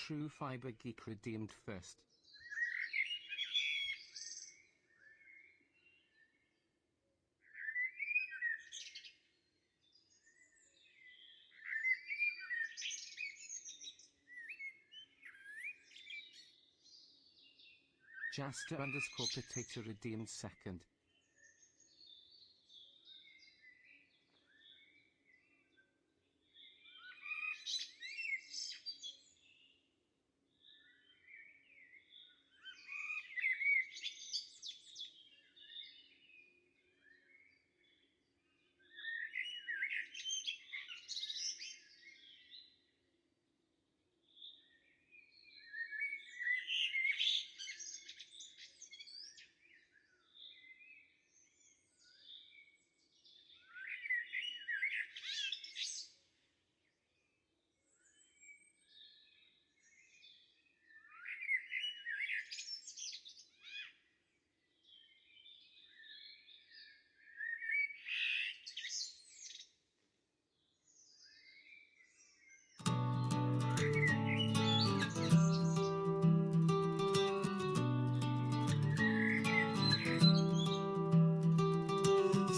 True Fiber Geek redeemed first. Jaster_Potato redeemed second.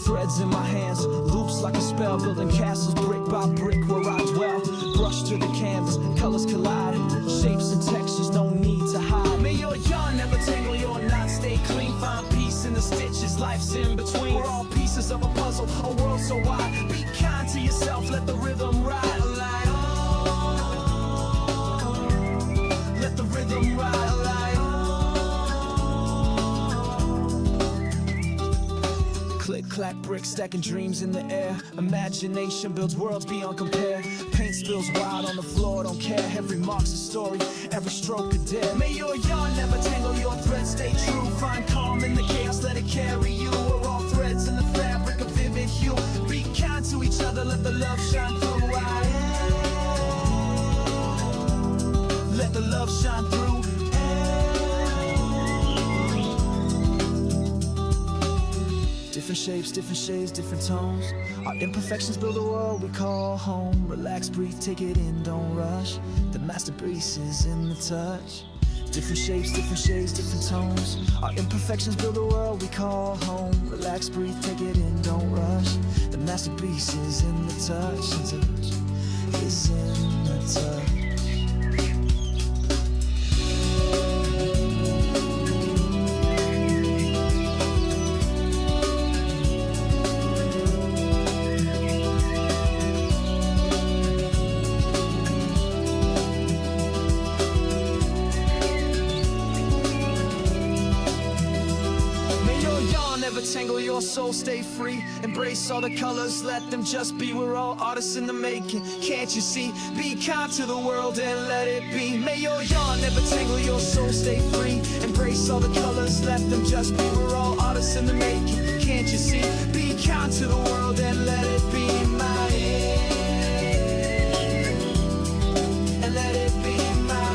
Threads in my hands, loops like a spell, building castles brick by brick where I dwell. Brush to the canvas, colors collide, shapes and textures, no need to hide. May your yarn never tangle, your knot stay clean. Find peace in the stitches, life's in between. We're all pieces of a puzzle, a world so wide. Be kind to yourself, let the rhythm ride. Like, oh, let the rhythm ride. Like, click, clack, brick, stacking dreams in the air. Imagination builds worlds beyond compare. Paint spills wild on the floor, don't care. Every mark's a story, every stroke a dare. May your yarn never tangle, your threads stay true. Find calm in the chaos, let it carry you. We're all threads in the fabric of vivid hue. Be kind to each other, let the love shine through. Let the love shine through. Different shapes, different shades, different tones. Our imperfections build a world we call home. Relax, breathe, take it in, don't rush. The masterpiece is in the touch. Different shapes, different shades, different tones. Our imperfections build a world we call home. Relax, breathe, take it in, don't rush. The masterpiece is in the touch. The touch is in the touch. Tangle your soul, stay free. Embrace all the colors, let them just be. We're all artists in the making, can't you see? Be kind to the world and let it be. May your yarn never tangle your soul, stay free. Embrace all the colors, let them just be. We're all artists in the making, can't you see? Be kind to the world and let it be. My and let it be my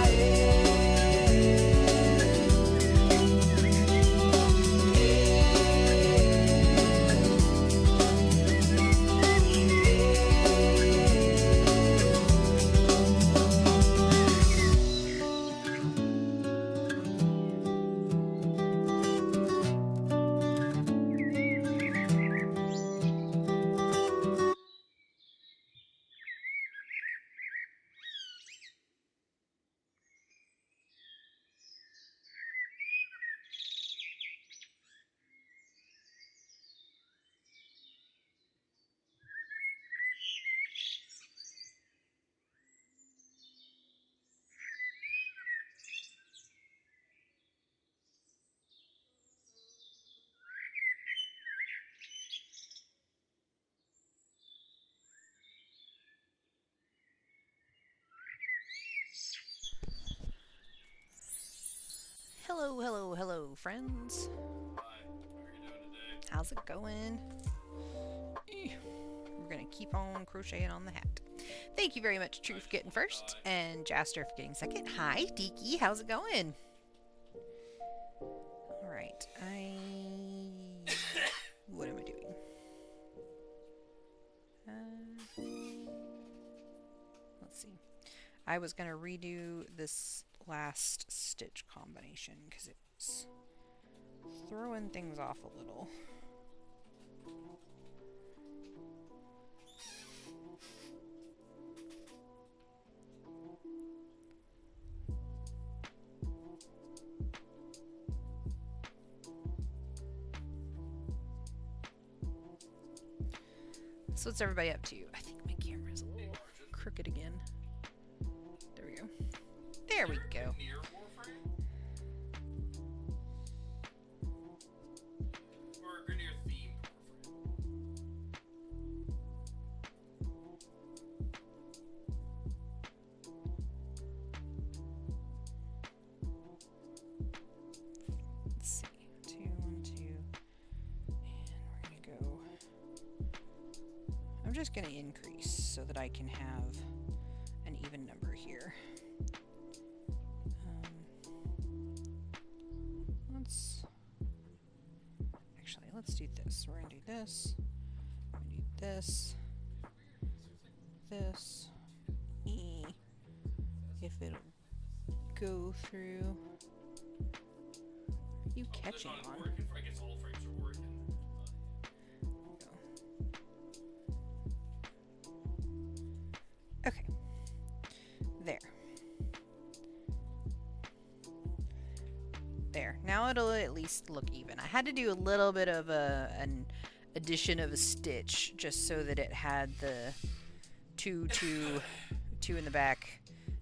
Hello, hello, hello, friends. Hi, how are you doing today? How's it going? We're gonna keep on crocheting on the hat. Thank you very much, True, for getting first, and Jaster for getting second. Hi, Tiki, how's it going? Alright, what am I doing? Let's see. I was going to redo this last stitch combination because it's throwing things off a little. So what's everybody up to? I think my camera's a little crooked again. There we go. There we go. Near Warframe? Or Grineer themed Warframe? Let's see. 2, 1, 2. And we're going to go. I'm just going to increase so that I can have an even number here. Let's do this. We're going to do this. We're going to do this. This. If it'll go through. What are you catching on? Working for, I guess all frames are working. Okay. There. There. Now it'll at least look even. I had to do a little bit of an addition of a stitch just so that it had the two in the back,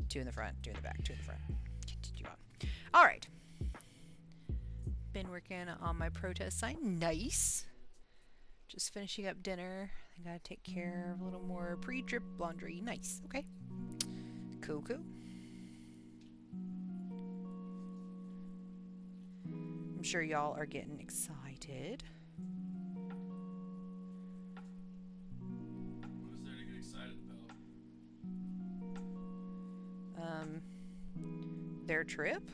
2 in the front, 2 in the back, 2 in the front. All right. Been working on my protest sign. Nice. Just finishing up dinner. I gotta take care of a little more pre-trip laundry. Nice. Okay. Cool, cool. I'm sure y'all are getting excited. What is there to get excited about? Their trip?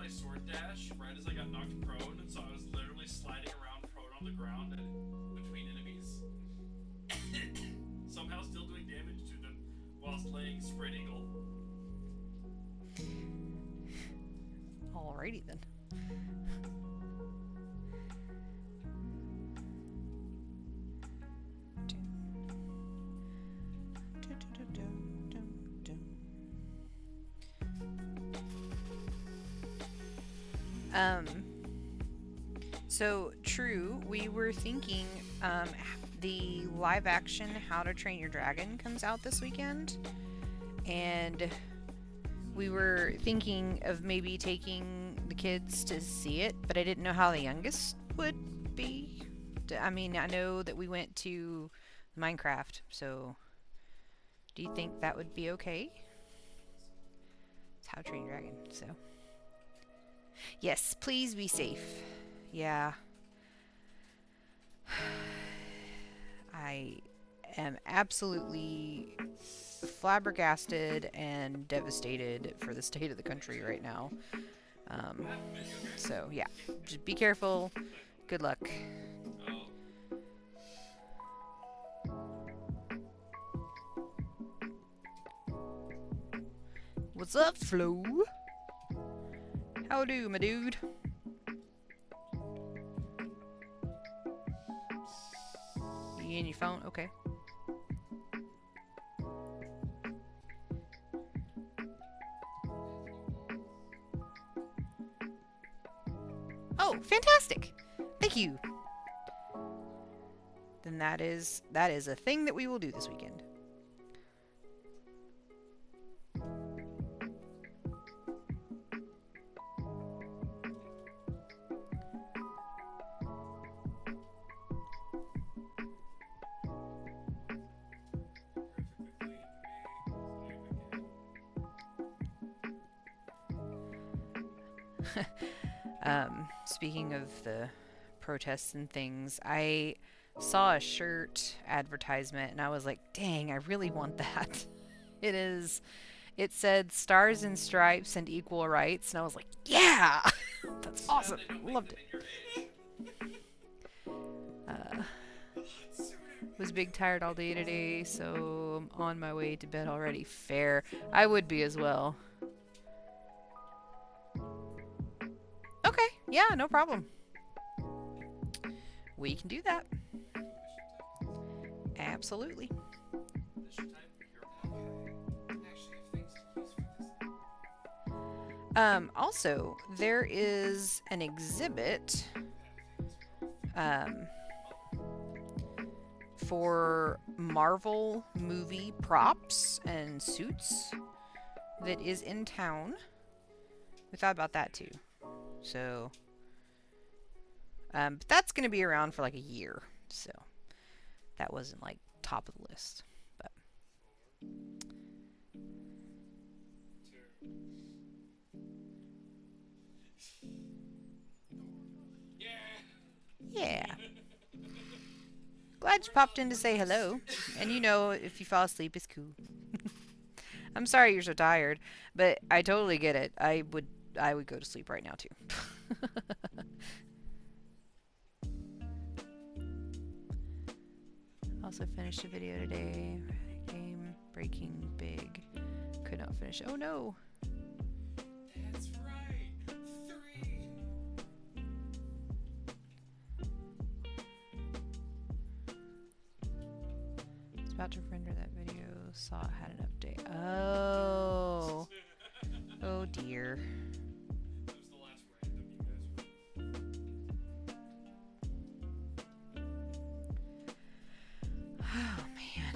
Sword dash right as I got knocked prone, and so I was literally sliding around prone on the ground between enemies. Somehow still doing damage to them whilst laying spread eagle. Alrighty then. So true, we were thinking, the live action How to Train Your Dragon comes out this weekend, and we were thinking of maybe taking the kids to see it, but I didn't know how the youngest would be. I mean, I know that we went to Minecraft, so do you think that would be okay? It's How to Train Your Dragon, so. Yes, please be safe. Yeah. I am absolutely flabbergasted and devastated for the state of the country right now. So, yeah. Just be careful. Good luck. What's up, Flo? How do, my dude? You in your phone? Okay. Oh, fantastic! Thank you. Then that is a thing that we will do this weekend. Speaking of the protests and things, I saw a shirt advertisement and I was like, dang, I really want that. It said Stars and Stripes and Equal Rights, and I was like, yeah! That's awesome. Loved it. Was big tired all day today, so I'm on my way to bed already. Fair. I would be as well. Okay, yeah, no problem. We can do that. Absolutely. Also, there is an exhibit for Marvel movie props and suits that is in town. We thought about that too. So, but that's going to be around for like a year. So, that wasn't like top of the list. But yeah. Glad you popped in to say hello. And you know, if you fall asleep, it's cool. I'm sorry you're so tired, but I totally get it. I would go to sleep right now too. Also finished a video today. Game Breaking Big. Could not finish. Oh no. That's right. 3. It's about to render that video. Saw it had an update. Oh. Oh dear. That was the last random you guys were. Oh man.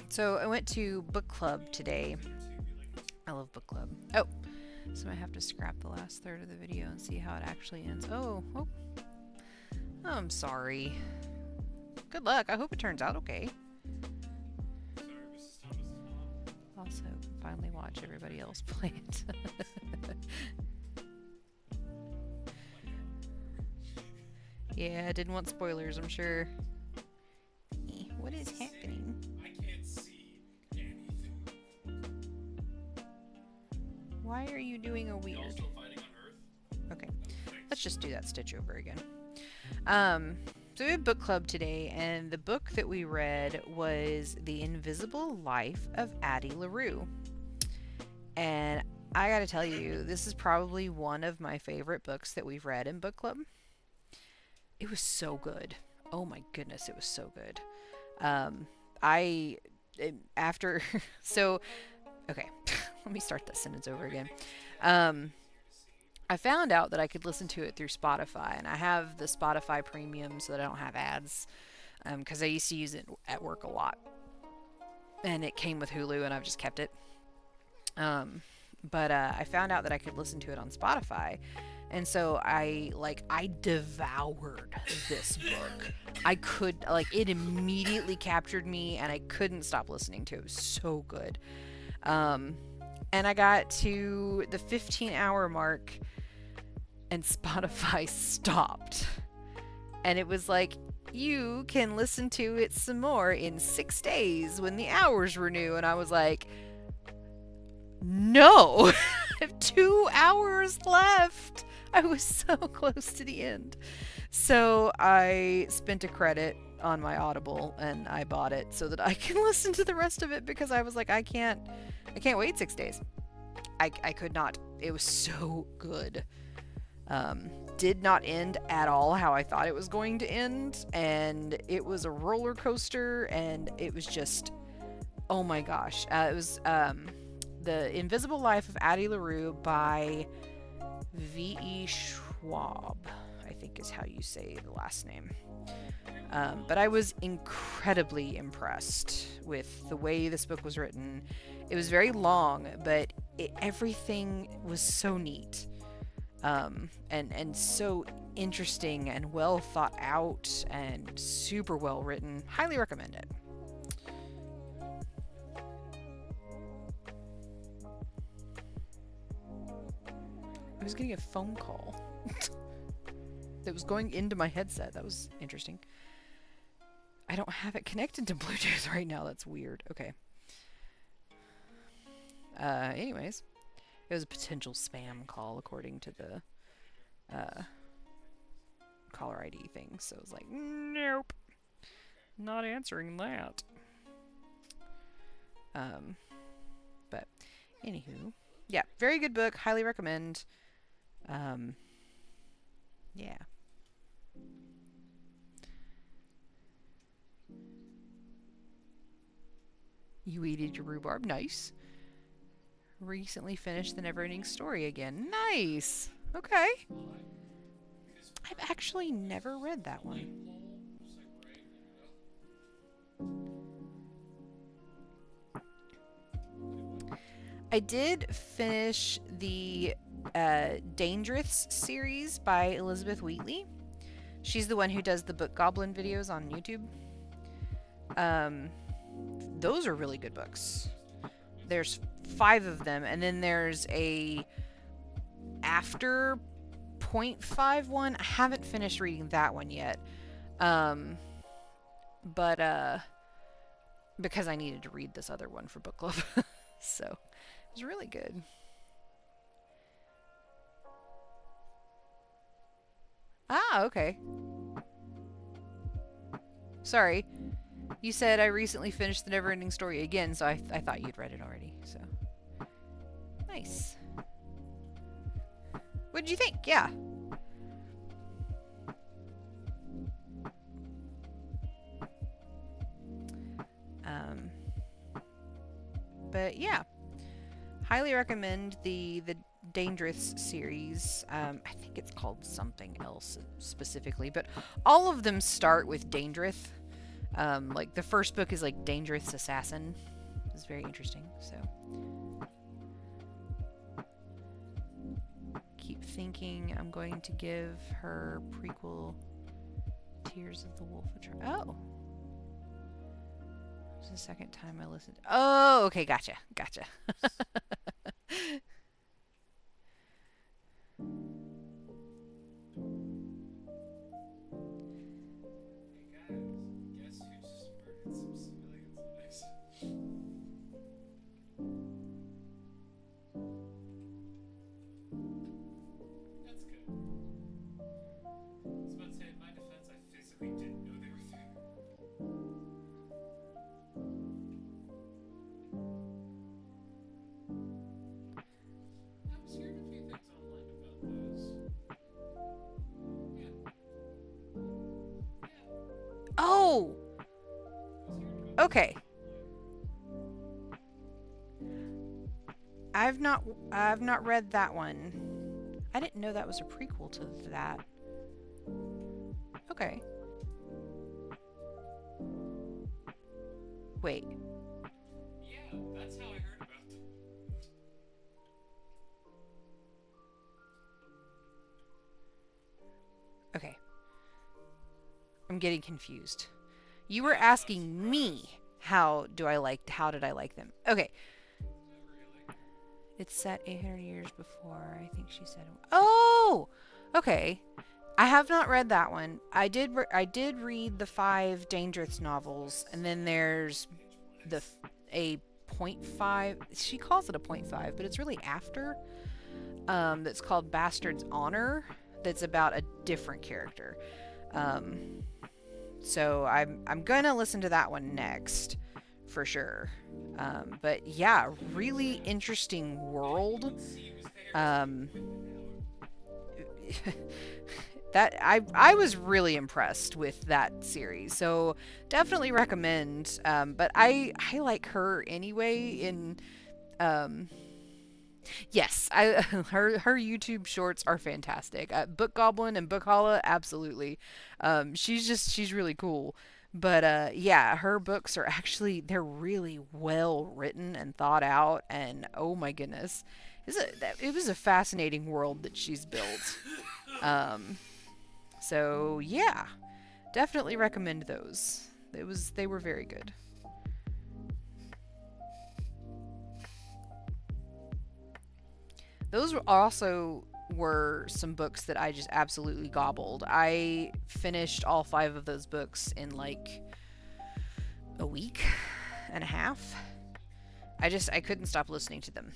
So I went to book club today. I love book club. Oh, so I have to scrap the last third of the video and see how it actually ends. Oh, I'm sorry. Good luck. I hope it turns out okay. Sorry, Mrs. Thomas. Also, finally watch everybody else play it. Yeah, I didn't want spoilers, I'm sure. What is happening? I can't see anything. Why are you doing a Y'all weird? still fighting on Earth? Okay, let's just do that stitch over again. So we had book club today, and the book that we read was The Invisible Life of Addie LaRue. And I gotta tell you, this is probably one of my favorite books that we've read in book club. It was so good. Oh my goodness, it was so good. Okay, let me start that sentence over again. I found out that I could listen to it through Spotify, and I have the Spotify Premium so that I don't have ads, because I used to use it at work a lot. And it came with Hulu, and I've just kept it. But I found out that I could listen to it on Spotify, and so I devoured this book. It immediately captured me, and I couldn't stop listening to it. It was so good. And I got to the 15-hour mark, and Spotify stopped. And it was like, you can listen to it some more in 6 days when the hours renew. And I was like, no, I have 2 hours left. I was so close to the end. So I spent a credit on my Audible and I bought it so that I can listen to the rest of it, because I was like, I can't wait 6 days. I could not. It was so good. Did not end at all how I thought it was going to end, and it was a roller coaster, and it was just, oh my gosh. It was The Invisible Life of Addie LaRue by V.E. Schwab, I think is how you say the last name. But I was incredibly impressed with the way this book was written. It was very long, but everything was so neat. and so interesting and well thought out and super well written. Highly recommend it. I was getting a phone call that was going into my headset. That was interesting. I don't have it connected to Bluetooth right now. That's weird. Okay. Anyways, it was a potential spam call according to the caller ID thing. So I was like, nope, not answering that. But anywho, yeah, very good book. Highly recommend. Yeah. You eated your rhubarb. Nice. Recently finished The Neverending Story again. Nice. Okay. I've actually never read that one. I did finish the Dangerous series by Elizabeth Wheatley. She's the one who does the Book Goblin videos on YouTube. Those are really good books. There's 5 of them, and then there's a after .5 one. I haven't finished reading that one yet. But because I needed to read this other one for book club. So it was really good. Ah, okay. Sorry. You said I recently finished The Neverending Story again, so I thought you'd read it already, so. Nice. What did you think? Yeah. But yeah. Highly recommend the Dangerous series. I think it's called something else specifically, but all of them start with Dangerous. Like the first book is like Dangerous Assassin. It's very interesting. So keep thinking I'm going to give her prequel Tears of the Wolf a try. Oh. It's the second time I listened. Oh, okay, gotcha. Oh! Okay. I've not read that one. I didn't know that was a prequel to that. Okay. Wait. Yeah, that's how I heard about them. Okay. I'm getting confused. You were asking me how did I like them. Okay. It's set 800 years before, I think she said. Oh! Okay. I have not read that one. I did read the 5 Dangerous novels, and then there's a .5. She calls it a .5, but it's really after. That's called Bastard's Honor. That's about a different character. So I'm gonna listen to that one next, for sure. But yeah, really interesting world. That I was really impressed with that series, so definitely recommend. But I like her anyway. In yes, her YouTube shorts are fantastic. Book Goblin and Book Holla, absolutely. She's really cool. But yeah, her books are they're really well written and thought out, and oh my goodness, It was a fascinating world that she's built. So yeah, definitely recommend those. They were very good. Those were some books that I just absolutely gobbled. I finished all 5 of those books in like a week and a half. I couldn't stop listening to them.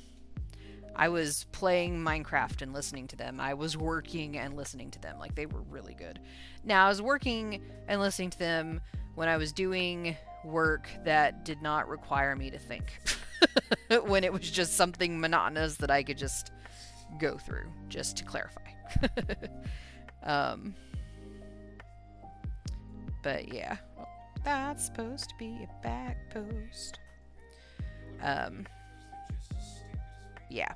I was playing Minecraft and listening to them. I was working and listening to them. Like, they were really good. Now, I was working and listening to them when I was doing work that did not require me to think. When it was just something monotonous that I could just go through, just to clarify. But yeah. Oh, that's supposed to be a back post. Yeah,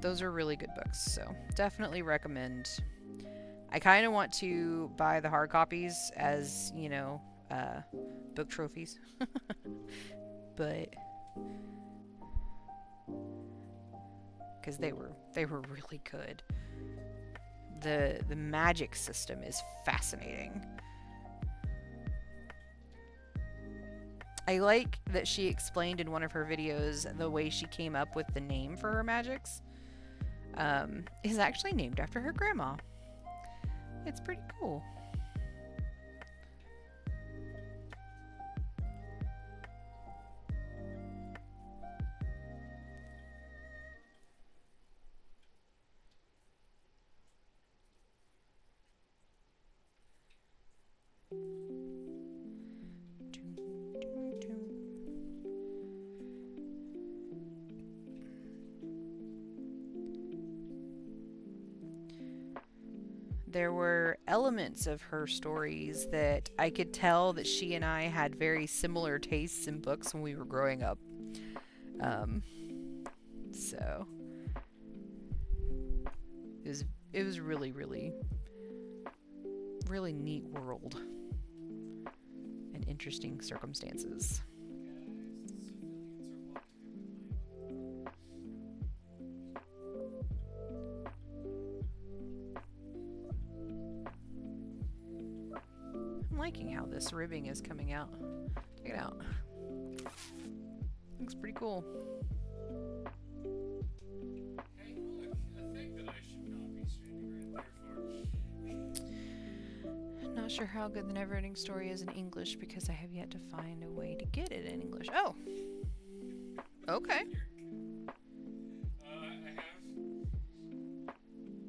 those are really good books, so definitely recommend. I kind of want to buy the hard copies as, book trophies. But because they were really good. The magic system is fascinating. I like that she explained in one of her videos the way she came up with the name for her magics is actually named after her grandma. It's pretty cool. There were elements of her stories that I could tell that she and I had very similar tastes in books when we were growing up. So it was really, really, really neat world and interesting circumstances. I'm liking how this ribbing is coming out. Check it out. Looks pretty cool. Hey, look, a thing that I should not be standing right there for. Not sure how good the Neverending Story is in English because I have yet to find a way to get it in English. Oh! Okay. I have.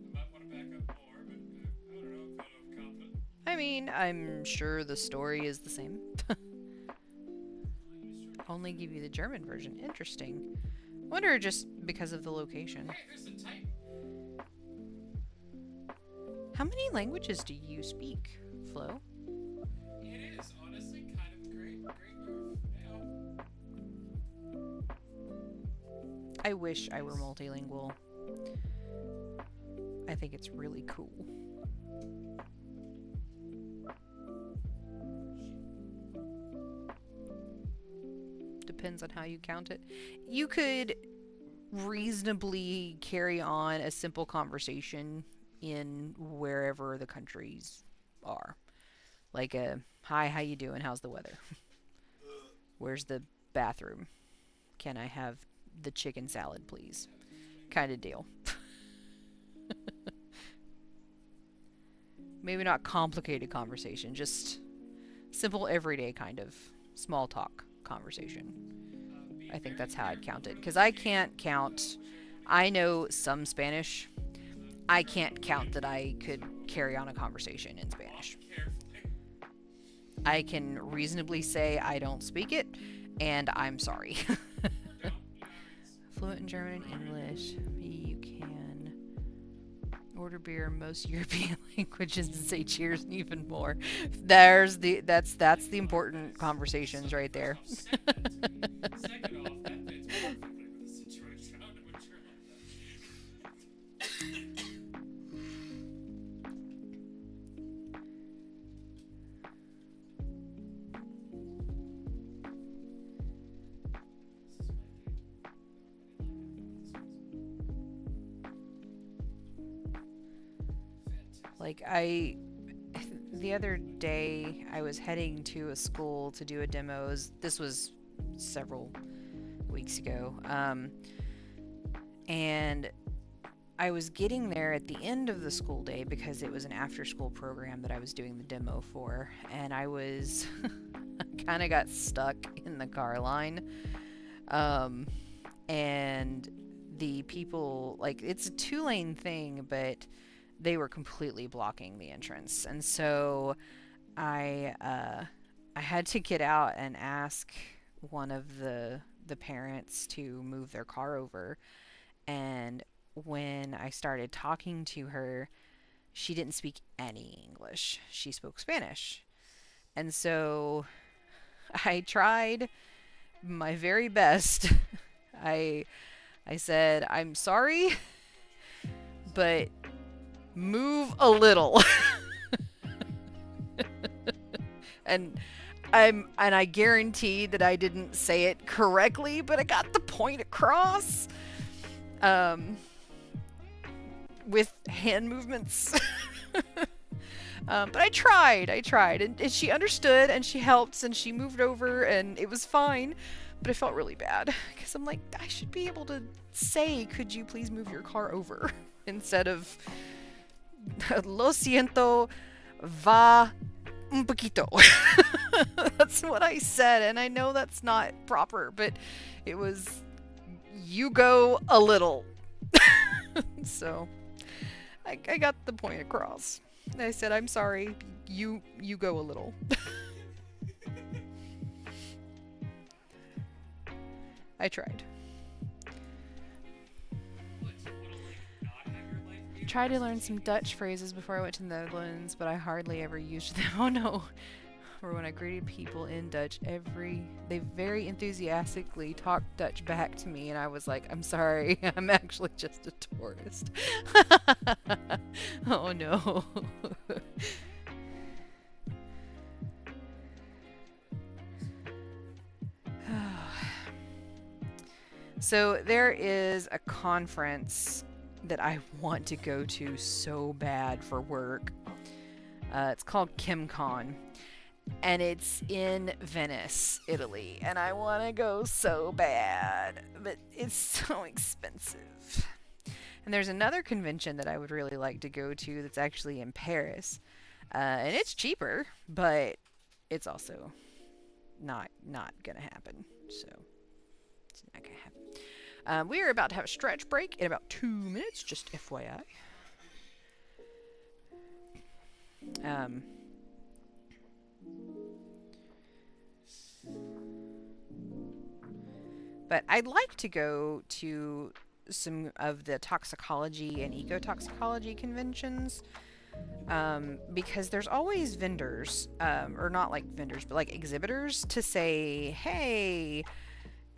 I might want to back up more, but I don't know, kind of confident. I mean, I'm sure the story is the same. Only give you the German version. Interesting. Wonder just because of the location. Hey, there's a Titan. How many languages do you speak, Flo? It is honestly kind of a great move. Yeah. I wish I were multilingual. I think it's really cool. Depends on how you count it. You could reasonably carry on a simple conversation in wherever the countries are. Like a, hi, how you doing? How's the weather? Where's the bathroom? Can I have the chicken salad, please? Kind of deal. Maybe not complicated conversation, just simple everyday kind of small talk conversation. I think that's how I'd count it. Because I can't count. I know some Spanish. I can't count that I could carry on a conversation in Spanish. I can reasonably say I don't speak it, and I'm sorry. Fluent in German and English. You can order beer in most European languages and say cheers and even more. That's the important conversations right there. Second off, that fits perfectly with the situation. I don't know what you're Like, the other day, I was heading to a school to do a demo. This was several weeks ago. And I was getting there at the end of the school day because it was an after-school program that I was doing the demo for. And I was kind of got stuck in the car line. And the people, like, it's a 2-lane thing, but they were completely blocking the entrance. And so I had to get out and ask one of the parents to move their car over. And when I started talking to her, she didn't speak any English. She spoke Spanish. And so I tried my very best. I said, "I'm sorry, but move a little." and I guarantee that I didn't say it correctly, but I got the point across. With hand movements. But I tried, and she understood, and she helped, and she moved over, and it was fine. But I felt really bad because I'm like, I should be able to say, "Could you please move your car over?" instead of "Lo siento, va un poquito." That's what I said, and I know that's not proper, but it was, "You go a little." So I got the point across. I said, "I'm sorry, you go a little." I tried. Tried to learn some Dutch phrases before I went to the Netherlands, but I hardly ever used them. Oh no. Or when I greeted people in Dutch, they very enthusiastically talked Dutch back to me, and I was like, "I'm sorry, I'm actually just a tourist." Oh no. So there is a conference that I want to go to so bad for work. It's called KimCon. And it's in Venice, Italy. And I want to go so bad. But it's so expensive. And there's another convention that I would really like to go to that's actually in Paris. And it's cheaper, but it's also not going to happen. So, it's not going to happen. We are about to have a stretch break in about 2 minutes, just FYI. But I'd like to go to some of the toxicology and eco-toxicology conventions, because there's always vendors, or not like vendors, but like exhibitors to say, "Hey,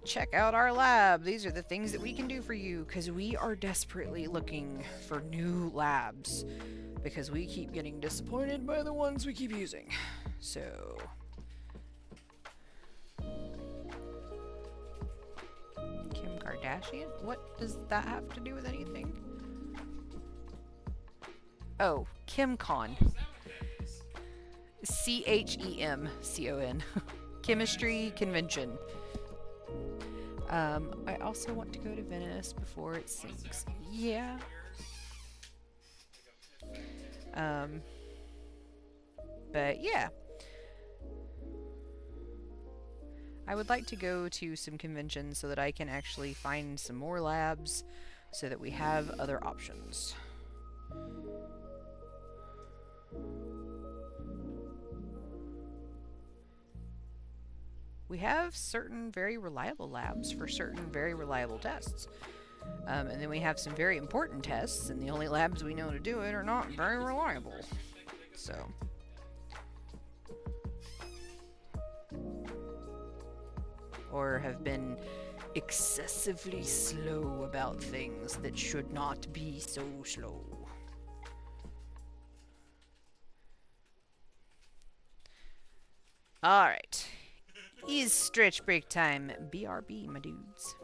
check out our lab. These are the things that we can do for you," because we are desperately looking for new labs because we keep getting disappointed by the ones we keep using. So Kim Kardashian? What does that have to do with anything? Oh, KimCon. CHEMCON. Chemistry Convention. I also want to go to Venice before it sinks. Yeah. But yeah. I would like to go to some conventions so that I can actually find some more labs so that we have other options. We have certain very reliable labs for certain very reliable tests. And then we have some very important tests, and the only labs we know to do it are not very reliable. So or have been excessively slow about things that should not be so slow. Alright. Is stretch break time. BRB, my dudes.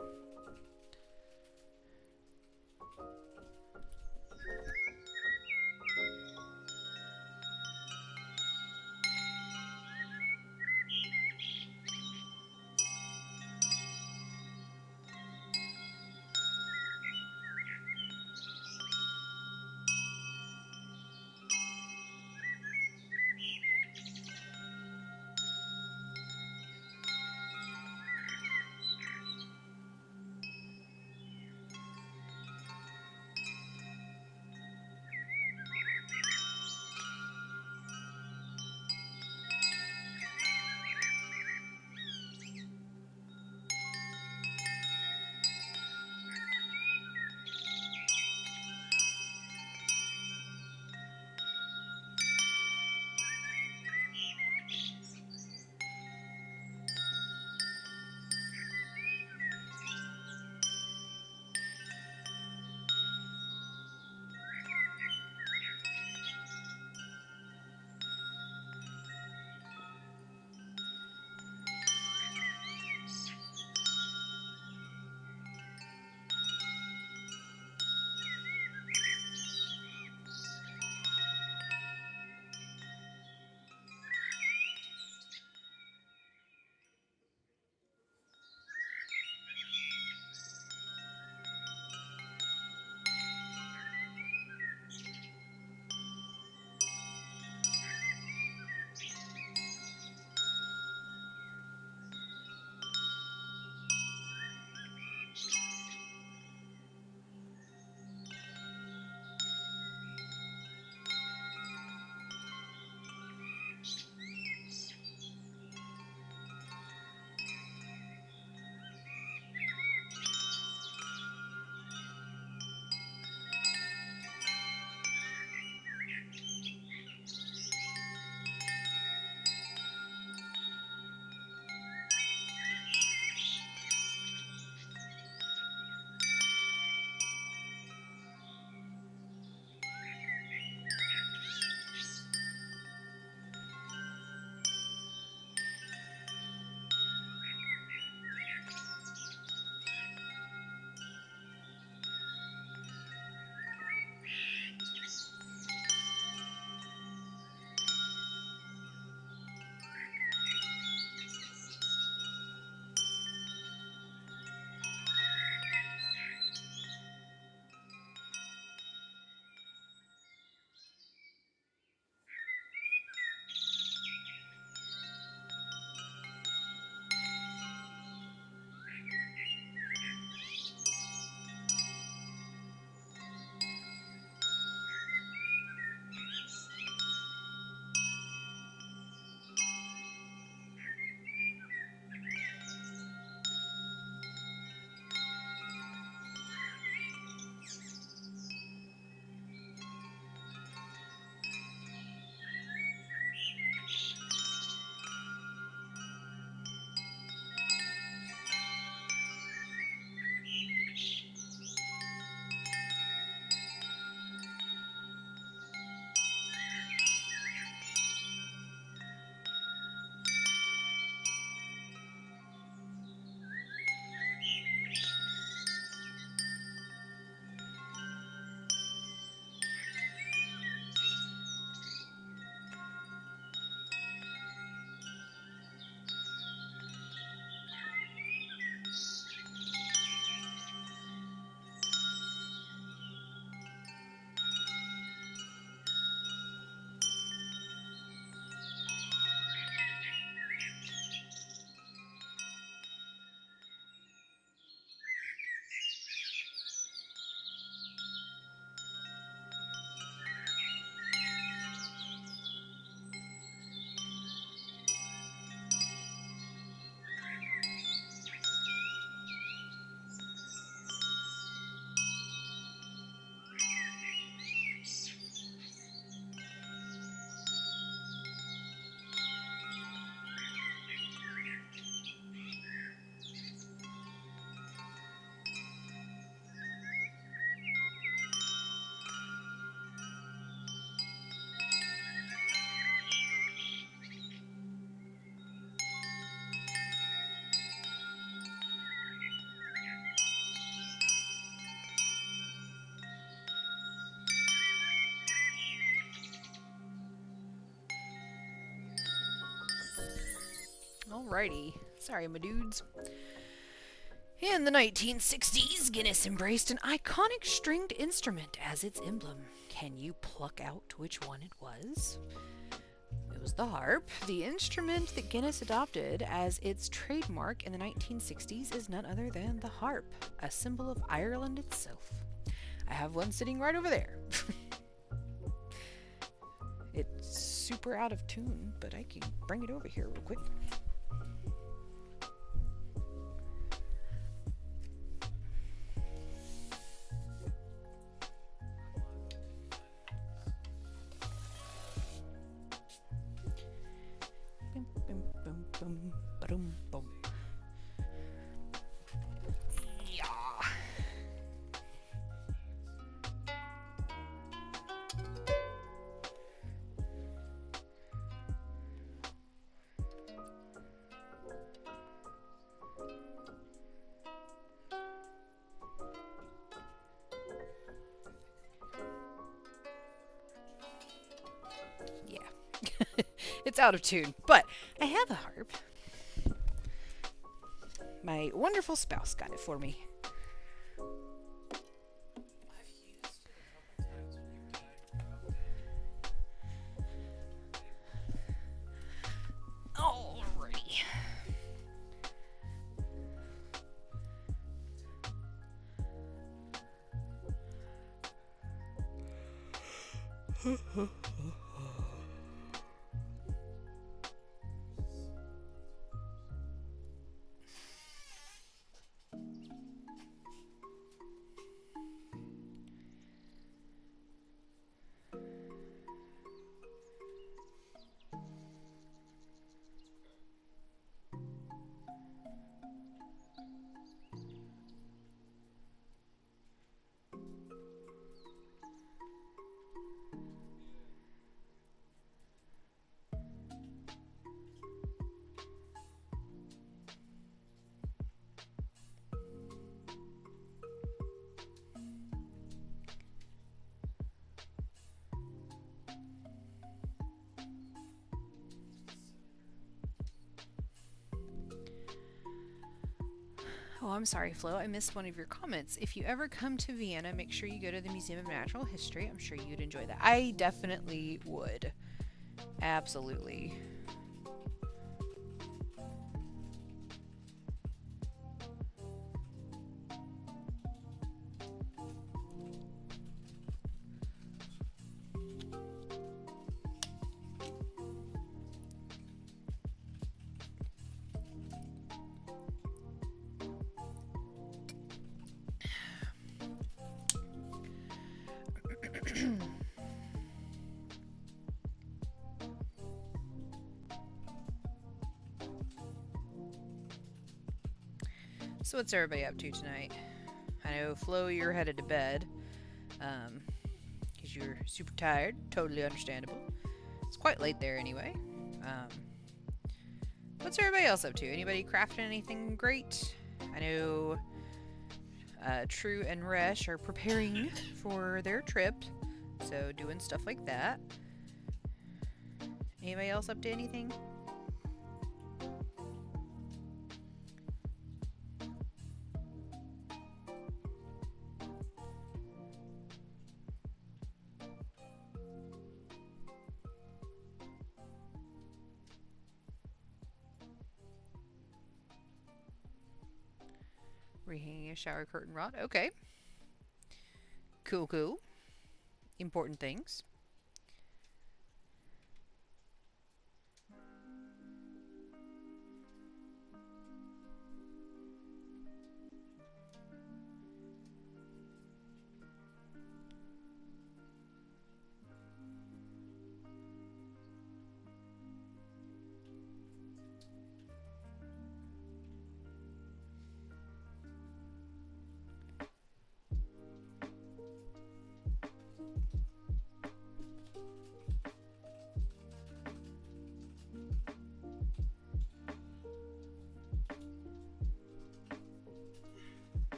Alrighty. Sorry, my dudes. In the 1960s, Guinness embraced an iconic stringed instrument as its emblem. Can you pluck out which one it was? It was the harp. The instrument that Guinness adopted as its trademark in the 1960s is none other than the harp, a symbol of Ireland itself. I have one sitting right over there. It's super out of tune, but I can bring it over here real quick. It's out of tune, but I have a harp. My wonderful spouse got it for me. Alrighty. Oh, I'm sorry, Flo. I missed one of your comments. If you ever come to Vienna, make sure you go to the Museum of Natural History. I'm sure you'd enjoy that. I definitely would. Absolutely. So what's everybody up to tonight? I know, Flo, you're headed to bed. Because you're super tired. Totally understandable. It's quite late there anyway. What's everybody else up to? Anybody crafting anything great? I know True and Resh are preparing for their trip. So doing stuff like that. Anybody else up to anything? Rehanging a shower curtain rod. Okay. Cool, cool. Important things.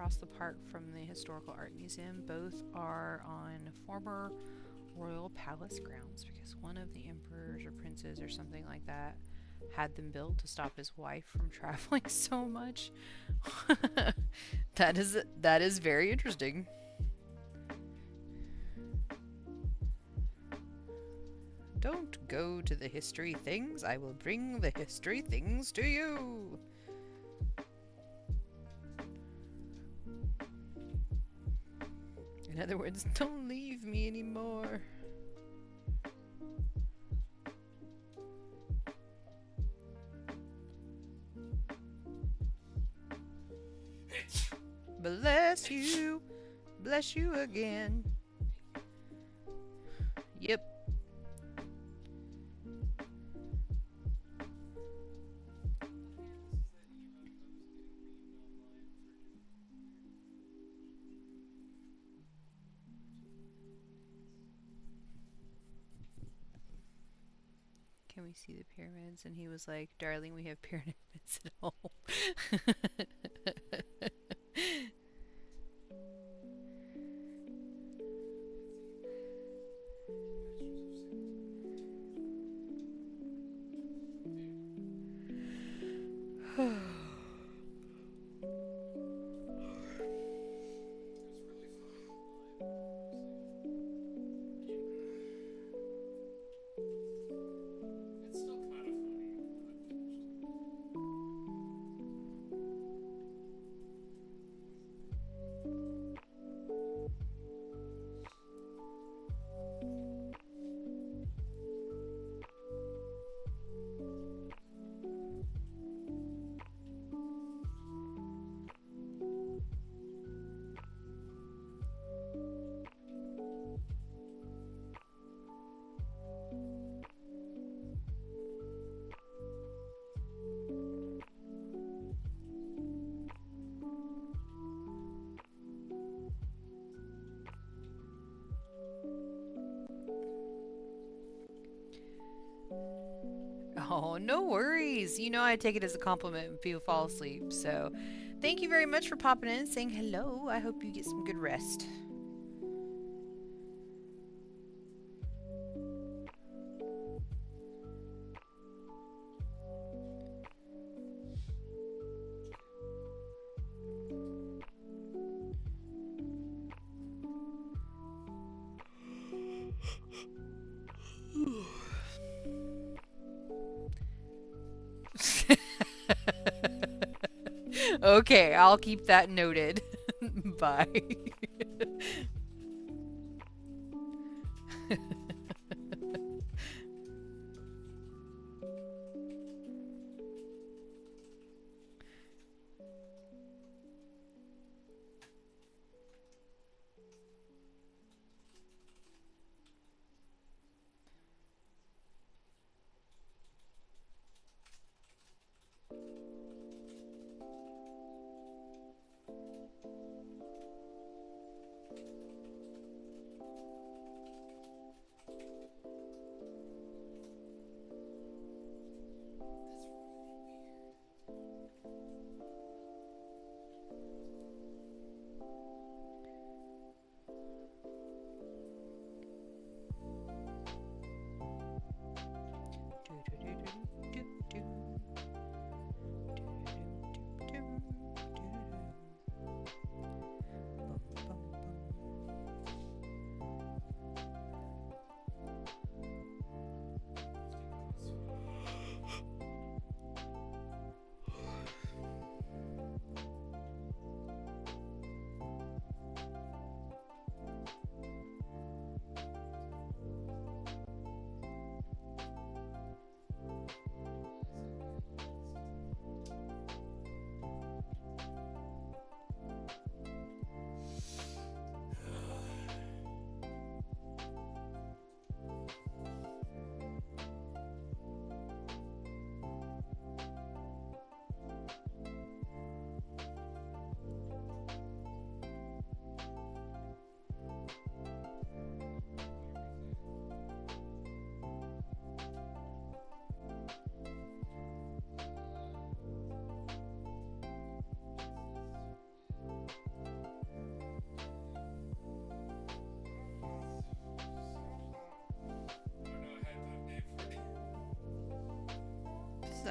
across the park from the Historical Art Museum. Both are on former royal palace grounds because one of the emperors or princes or something like that had them built to stop his wife from traveling so much. That is very interesting. Don't go to the history things. I will bring the history things to you. In other words, don't leave me anymore. Bless you. Bless you again. Yep. Can we see the pyramids? And he was like, darling, we have pyramids at home. It's still kind of funny. Oh, no worries. You know I take it as a compliment when people fall asleep. So thank you very much for popping in and saying hello. I hope you get some good rest. Okay, I'll keep that noted. Bye.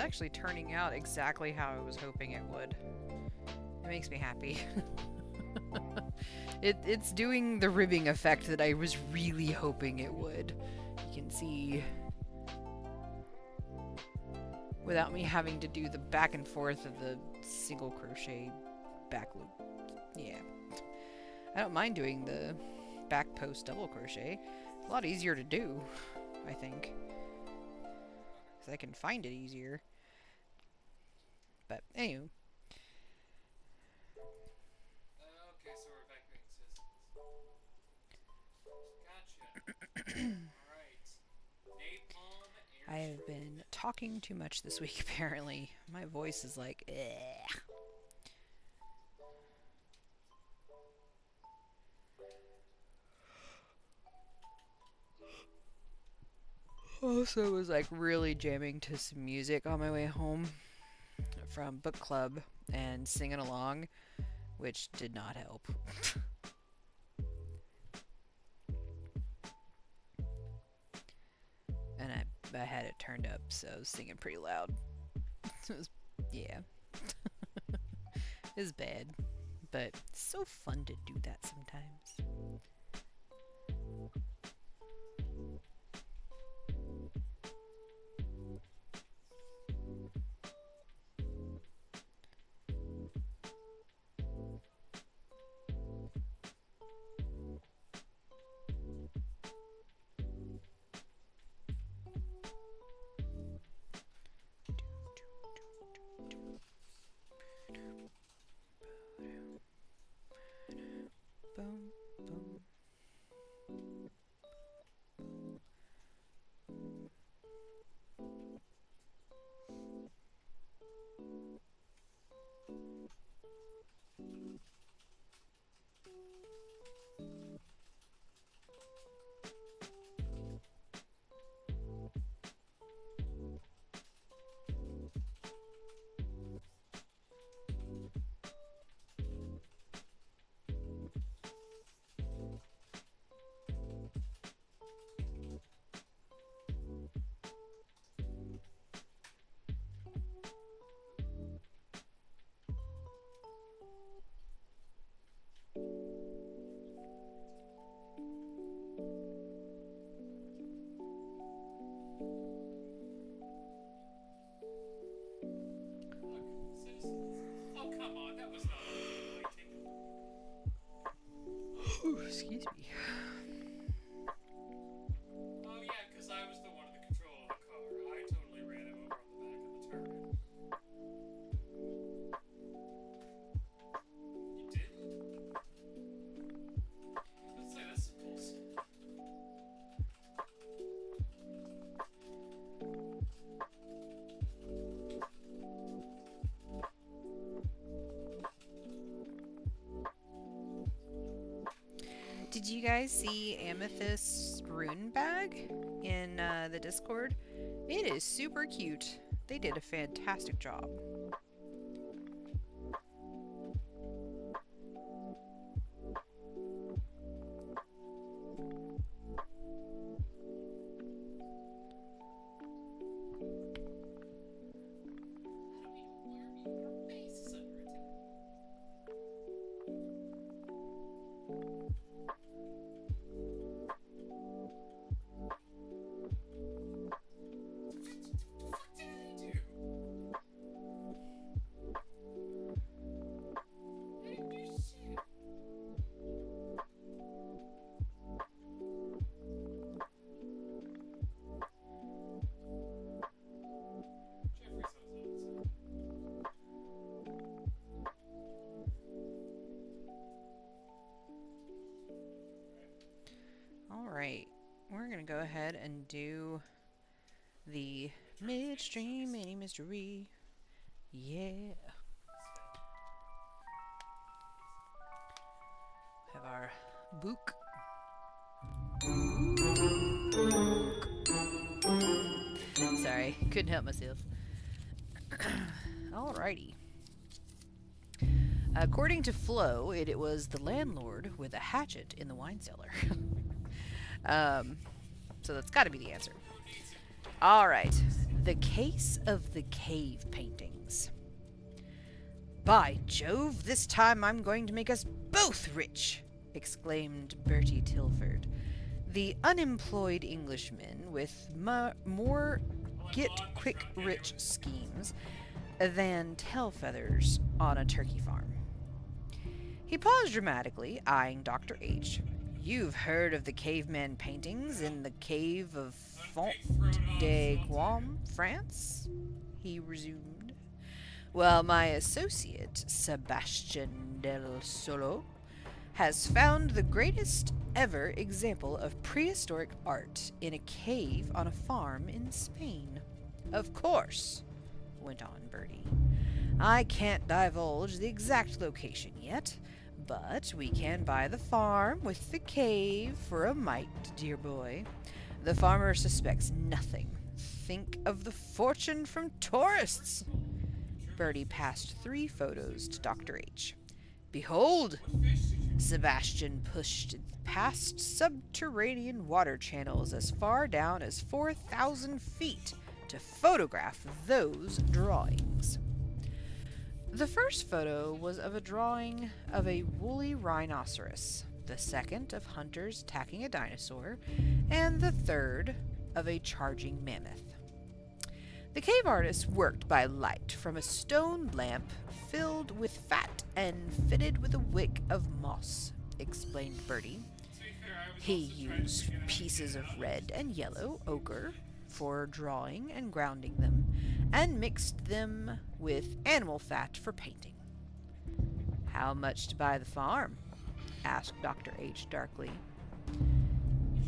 actually turning out exactly how I was hoping it would. It makes me happy. It's doing the ribbing effect that I was really hoping it would. You can see, without me having to do the back and forth of the single crochet back loop. Yeah. I don't mind doing the back post double crochet. A lot easier to do, I think. Because I can find it easier. But, anywho. Okay, so we're evacuating citizens. Gotcha. Alright. Napalm I have been talking too much this week, apparently. My voice is like, eh. Also was like really jamming to some music on my way home from book club and singing along, which did not help. And I had it turned up, so I was singing pretty loud. It was, yeah. It was bad, but it's so fun to do that sometimes. Boom, boom. Oh, come on, that was not Ooh, excuse me. Oh, yeah, because I was the one in the control of the car. I totally ran him over on the back of the turret. You did? Let's say that's some bullshit. Did you guys see Amethyst's rune bag in the Discord? It is super cute. They did a fantastic job. Your face is under attack. What did I do? I didn't do shit. Jeffrey's on his own. Alright, we're gonna go ahead and do the midstream mini mystery. Yeah. Have our book. Sorry, couldn't help myself. Alrighty. According to Flo, it was the landlord with a hatchet in the wine cellar. So that's got to be the answer. All right. The Case of the Cave Paintings. By Jove, this time I'm going to make us both rich, exclaimed Bertie Tilford, the unemployed Englishman with more get-quick-rich schemes than tail feathers on a turkey farm. He paused dramatically, eyeing Dr. H. You've heard of the caveman paintings in the cave of Font de Guam, France? He resumed. Well, my associate, Sebastian del Solo, has found the greatest ever example of prehistoric art in a cave on a farm in Spain. Of course, went on Bertie. I can't divulge the exact location yet, but we can buy the farm with the cave for a mite, dear boy. The farmer suspects nothing. Think of the fortune from tourists. Bertie passed 3 photos to Dr. H. Behold! Sebastian pushed past subterranean water channels as far down as 4,000 feet to photograph those drawings. The first photo was of a drawing of a woolly rhinoceros, the second of hunters attacking a dinosaur, and the third of a charging mammoth. The cave artist worked by light from a stone lamp filled with fat and fitted with a wick of moss, explained Bertie. He used pieces of red and yellow ochre for drawing and grounding them, and mixed them with animal fat for painting. How much to buy the farm? Asked Dr. H. darkly.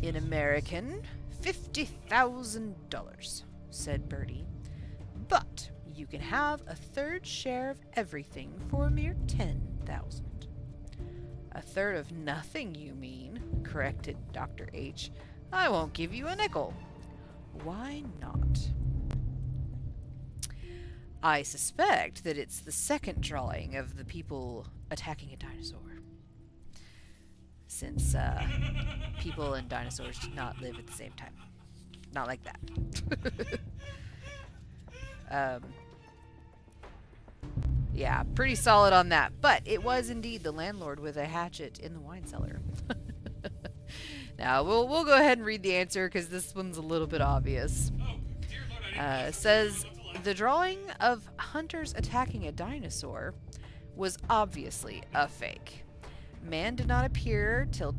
In American, $50,000, said Bertie. But you can have a third share of everything for a mere $10,000. A third of nothing, you mean, corrected Dr. H. I won't give you a nickel. Why not? I suspect that it's the second drawing of the people attacking a dinosaur. Since people and dinosaurs did not live at the same time. Not like that. Yeah, pretty solid on that. But it was indeed the landlord with a hatchet in the wine cellar. Now, we'll go ahead and read the answer because this one's a little bit obvious. Says, the drawing of hunters attacking a dinosaur was obviously a fake. Man did not appear till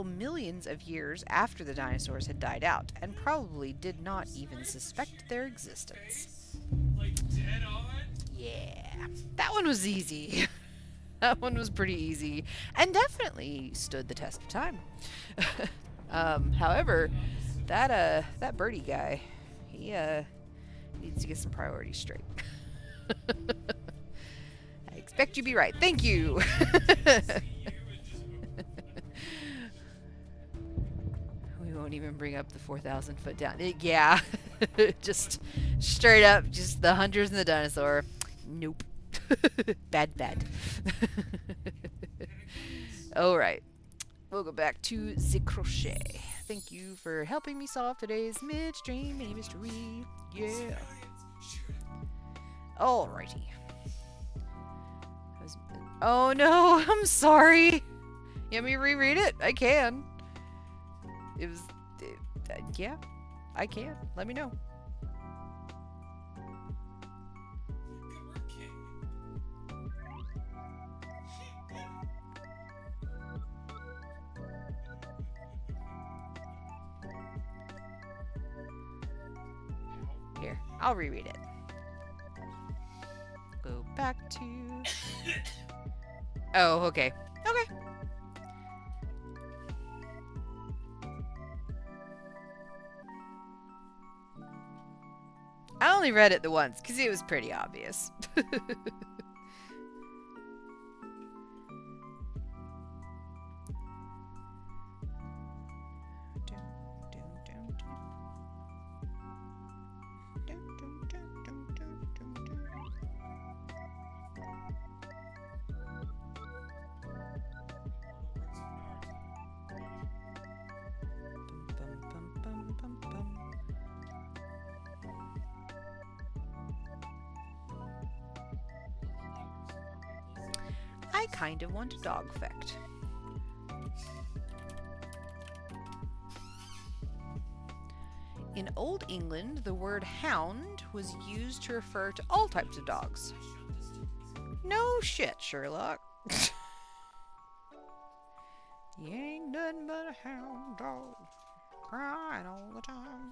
millions of years after the dinosaurs had died out, and probably did not even suspect their existence. Like dead on? Yeah, that one was easy. That one was pretty easy, and definitely stood the test of time. However, that Bertie guy, he needs to get some priorities straight. I expect you to be right. Thank you. We won't even bring up the 4,000 foot down. Yeah, just straight up, just the hunters and the dinosaur. Nope. Bad. Alright. We'll go back to the crochet. Thank you for helping me solve today's midstream mini mystery. Yeah. Alrighty. Oh no, I'm sorry. You want me to reread it? I can. Yeah, I can. Let me know. Here, I'll reread it. Go back to... Oh, okay. Okay. I only read it the once because it was pretty obvious. I kind of want a dog fact. In Old England, the word hound was used to refer to all types of dogs. No shit, Sherlock. You ain't nothing but a hound dog, crying all the time.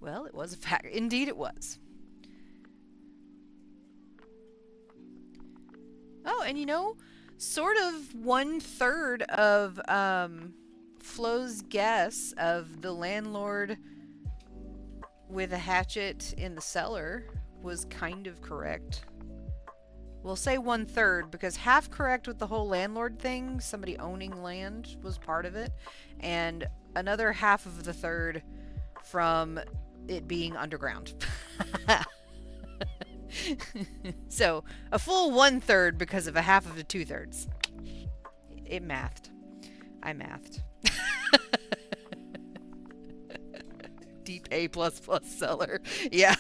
Well, it was a fact. Indeed, it was. Oh, and you know, sort of 1/3 of Flo's guess of the landlord with a hatchet in the cellar was kind of correct. We'll say 1/3 because half correct with the whole landlord thing, somebody owning land was part of it, and another half of the third from it being underground. So a full 1/3 because of a half of the 2/3. It mathed. I mathed. Deep A++ cellar. Yeah.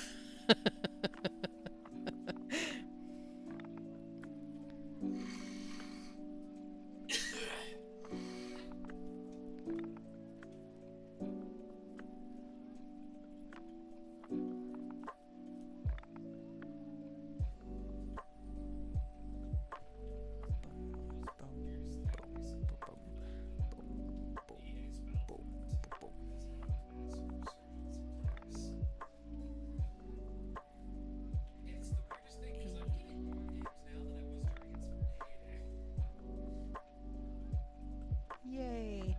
Yay.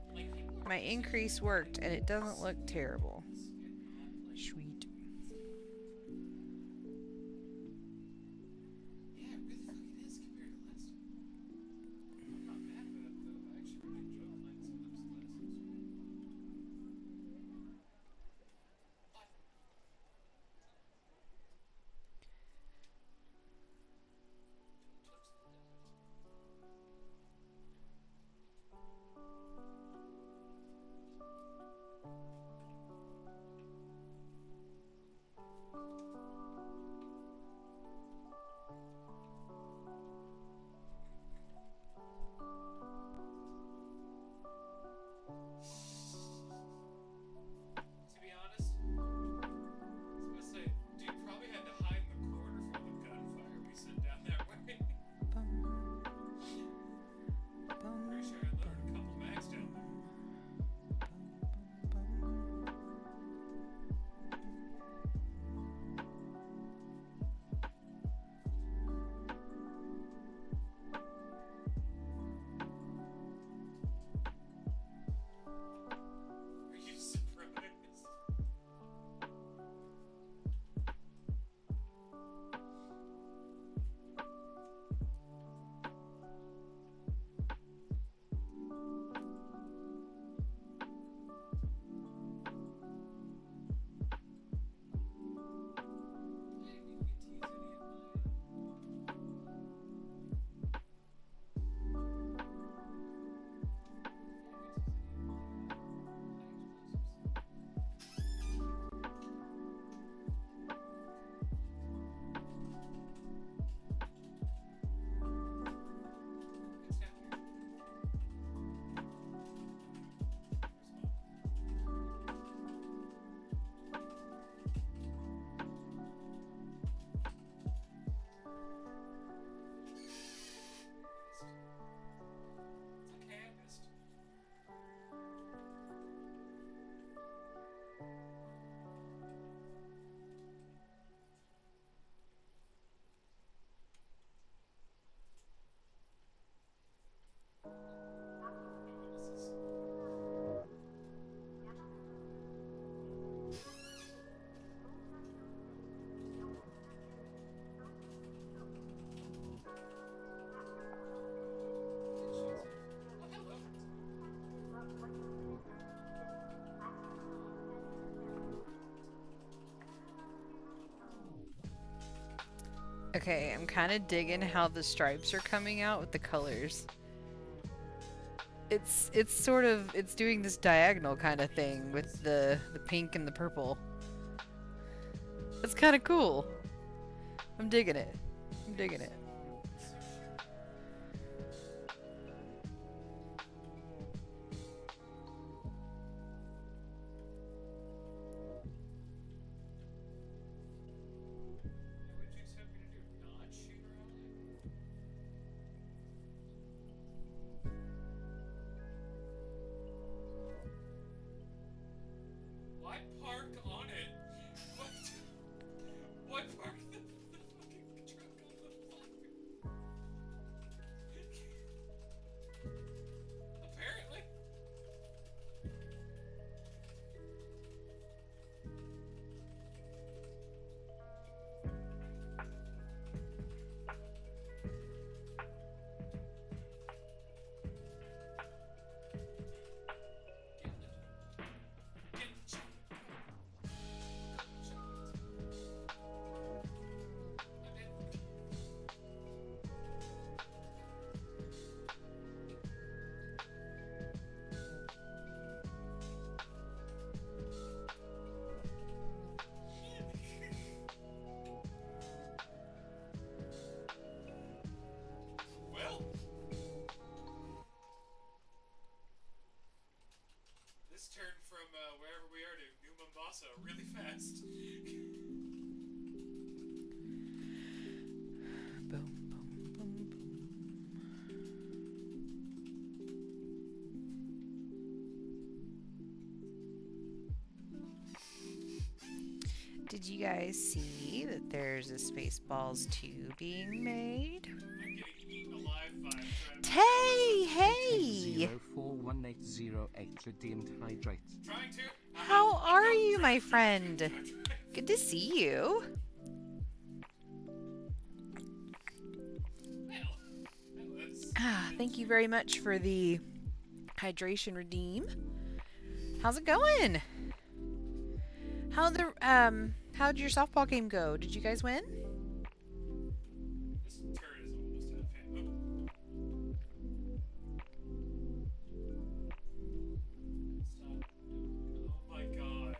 My increase worked and it doesn't look terrible. Sweet. To be honest, I was gonna say, dude probably had to hide in the corner from the gunfire we sent down that way. Pretty sure I loaded a couple mags down there. Are you surprised? Okay, I'm kind of digging how the stripes are coming out with the colors. It's sort of it's doing this diagonal kind of thing with the pink and the purple. It's kind of cool. I'm digging it. I'm digging it. What would you expect me to do? Not shoot around it? Why park on it? What? Why park the fucking truck on the floor? Apparently. Well, this turned from wherever we are to New Mombasa really fast. Boom, boom, boom, boom. Did you guys see that there's a Spaceballs 2 being made? I'm getting eaten alive vibes. Hey, hey! 041808 redeemed hydrate. Trying to. How are you, my friend? Good to see you. Thank you very much for the hydration redeem. How's it going? How'd your softball game go? Did you guys win? This turret is almost out of hand. Stop. Oh my god.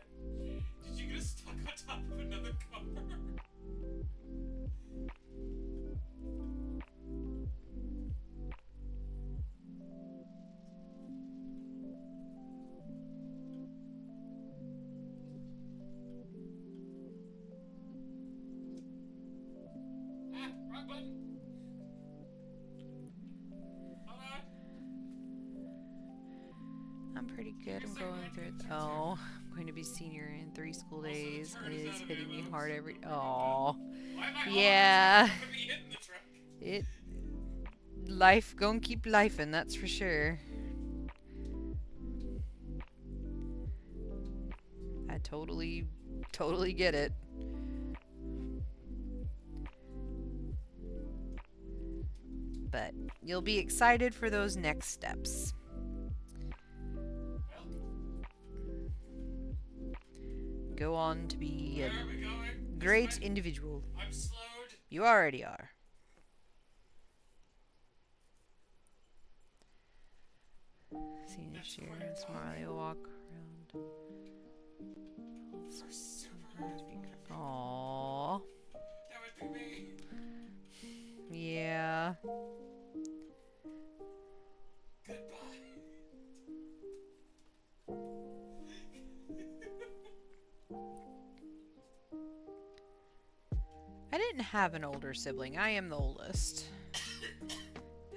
Did you get stuck on top of another car? Ah, wrong button. Hold on. I'm pretty good. I'm going through it. Oh, I'm going to be senior in 3 school days. And it is hitting me hard every. Oh, Why am I yeah. I'm gonna be hitting the truck. It. Life gonna keep lifing, that's for sure. I totally get it. But you'll be excited for those next steps. Well, Go on to be where a are we going? great This way? individual. I'm slowed. You already are. Senior year, tomorrow you'll walk around. For super. Aww. That would be me. Yeah. Goodbye. I didn't have an older sibling. I am the oldest.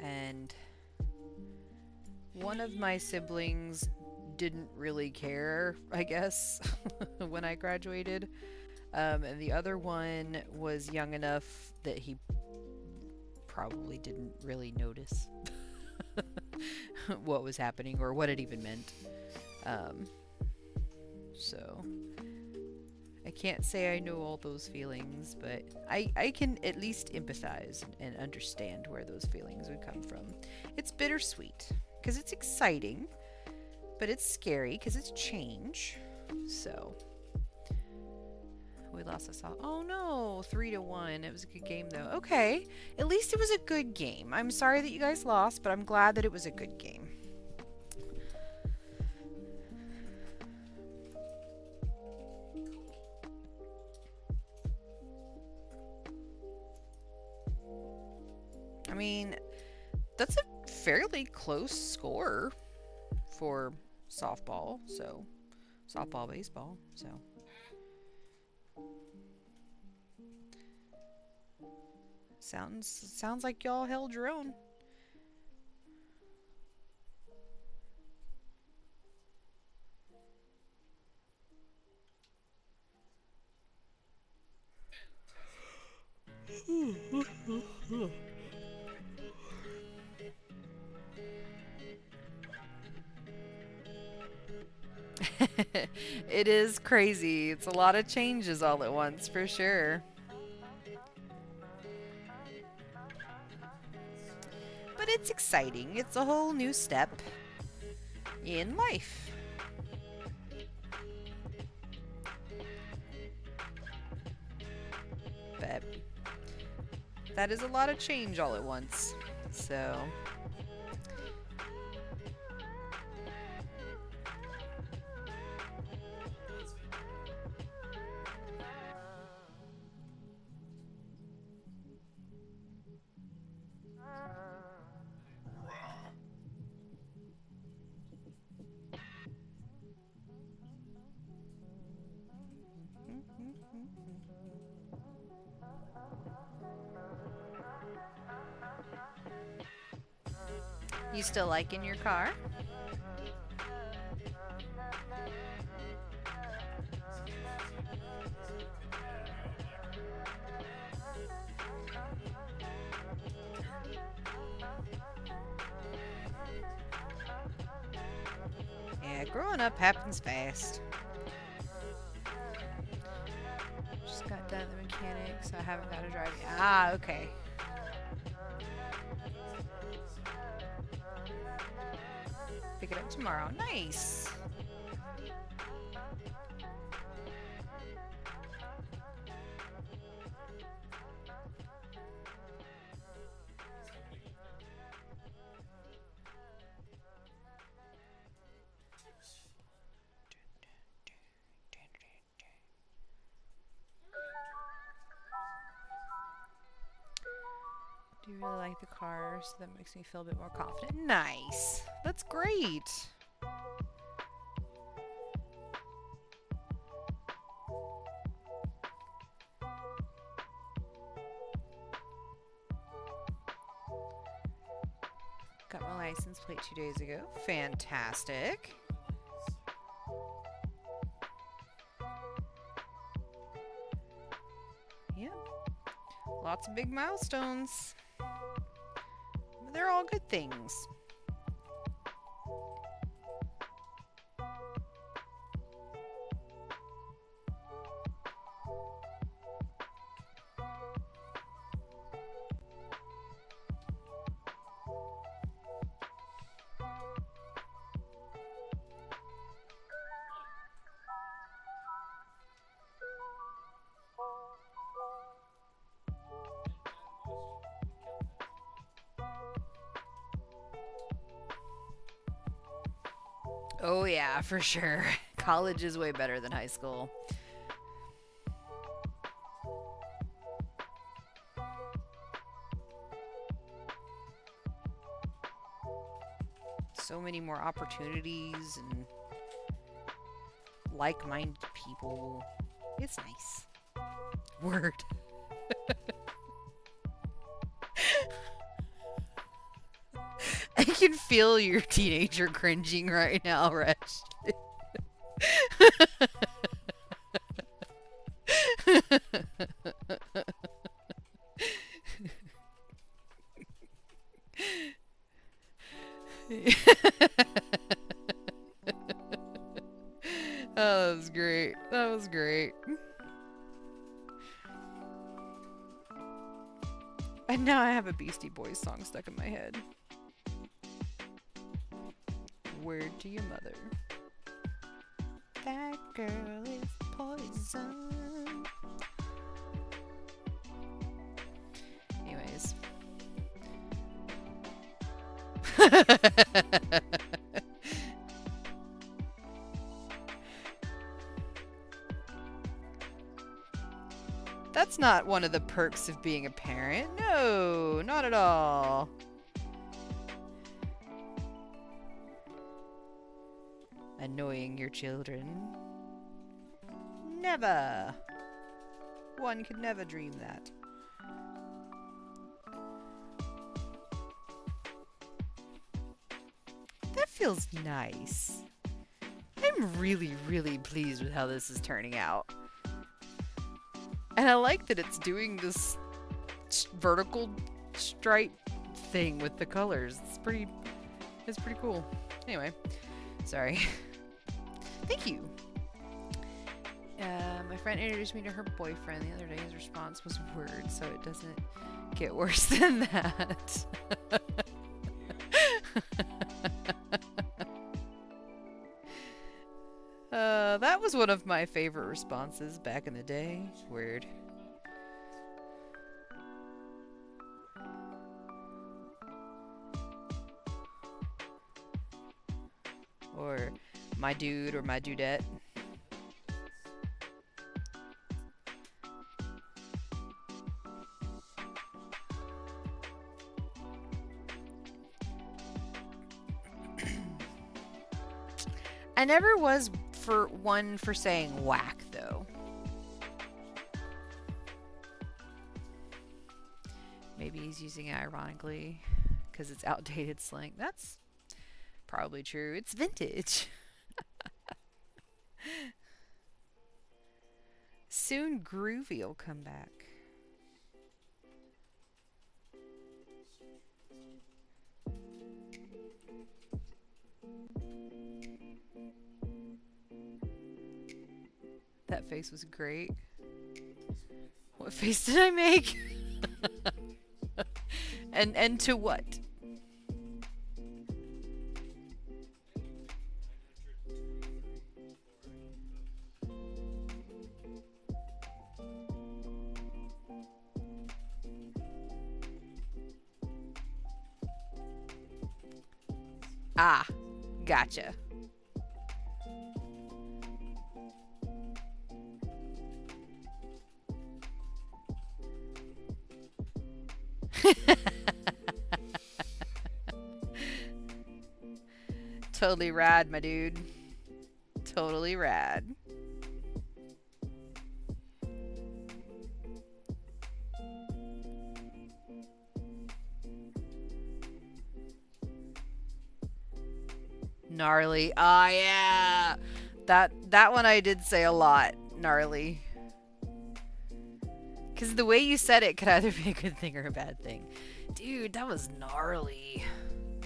And one of my siblings didn't really care, I guess, when I graduated. And the other one was young enough that he probably didn't really notice what was happening or what it even meant. So I can't say I know all those feelings, but I can at least empathize and understand where those feelings would come from. It's bittersweet because it's exciting, but it's scary because it's change. So we lost us all. Oh no, 3-1. It was a good game though. Okay, at least it was a good game. I'm sorry that you guys lost, but I'm glad that it was a good game. mean, that's a fairly close score for softball, baseball, so. Sounds like y'all held your own. It is crazy. It's a lot of changes all at once, for sure. But it's exciting. It's a whole new step in life. But that is a lot of change all at once. So you still liking your car? Yeah, growing up happens fast. Just got done at the mechanic, so I haven't got to drive yet. Ah, okay. Pick it up tomorrow. Nice. Do you really like the car, so that makes me feel a bit more confident? Nice. That's great. Got my license plate 2 days ago. Fantastic. Yeah. Lots of big milestones. But they're all good things. Oh yeah, for sure. College is way better than high school. So many more opportunities and like-minded people. It's nice. Word. I can feel your teenager cringing right now, Resh. Oh, that was great. That was great. And now I have a Beastie Boys song stuck in my head. Word to your mother. That girl is poison. Anyways. That's not one of the perks of being a parent. No, not at all. Annoying your children. Never. One could never dream that. That feels nice. I'm really, really pleased with how this is turning out. And I like that it's doing this vertical stripe thing with the colors. It's pretty cool. Anyway, sorry. Thank you. My friend introduced me to her boyfriend the other day. His response was word, so it doesn't get worse than that. That was one of my favorite responses back in the day. Weird. Or my dude or my dudette. I never was for saying whack, though. Maybe he's using it ironically because it's outdated slang. That's probably true. It's vintage. Soon Groovy will come back. That face was great. What face did I make? and to what? Ah, gotcha. Totally rad, my dude. Totally rad. Gnarly. Ah, yeah. That one I did say a lot. Gnarly. Because the way you said it could either be a good thing or a bad thing. Dude, that was gnarly.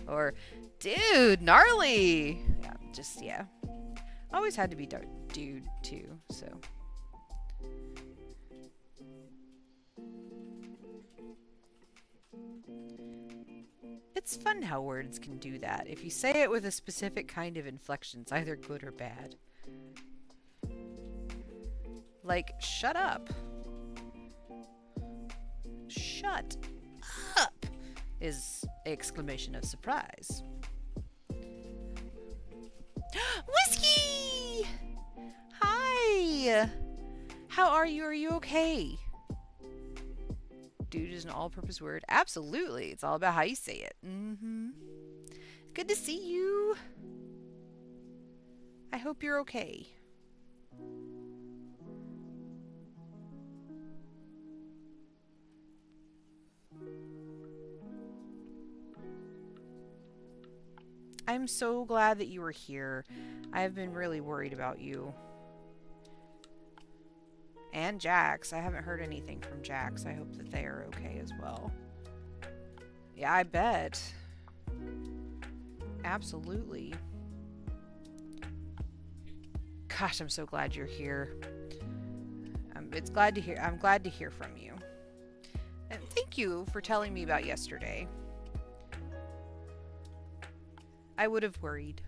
Or, dude, gnarly. Yeah, just, yeah. Always had to be dude, too, so. It's fun how words can do that. If you say it with a specific kind of inflection, it's either good or bad. Like, shut up. Shut up is exclamation of surprise. Whiskey! Hi! How are you? Are you okay? Dude is an all-purpose word. Absolutely. It's all about how you say it. Mm-hmm. Good to see you. I hope you're okay. I'm so glad that you were here. I've been really worried about you. And Jax. I haven't heard anything from Jax. I hope that they are okay as well. Yeah, I bet. Absolutely. Gosh, I'm so glad you're here. I'm glad to hear from you. And thank you for telling me about yesterday. I would have worried.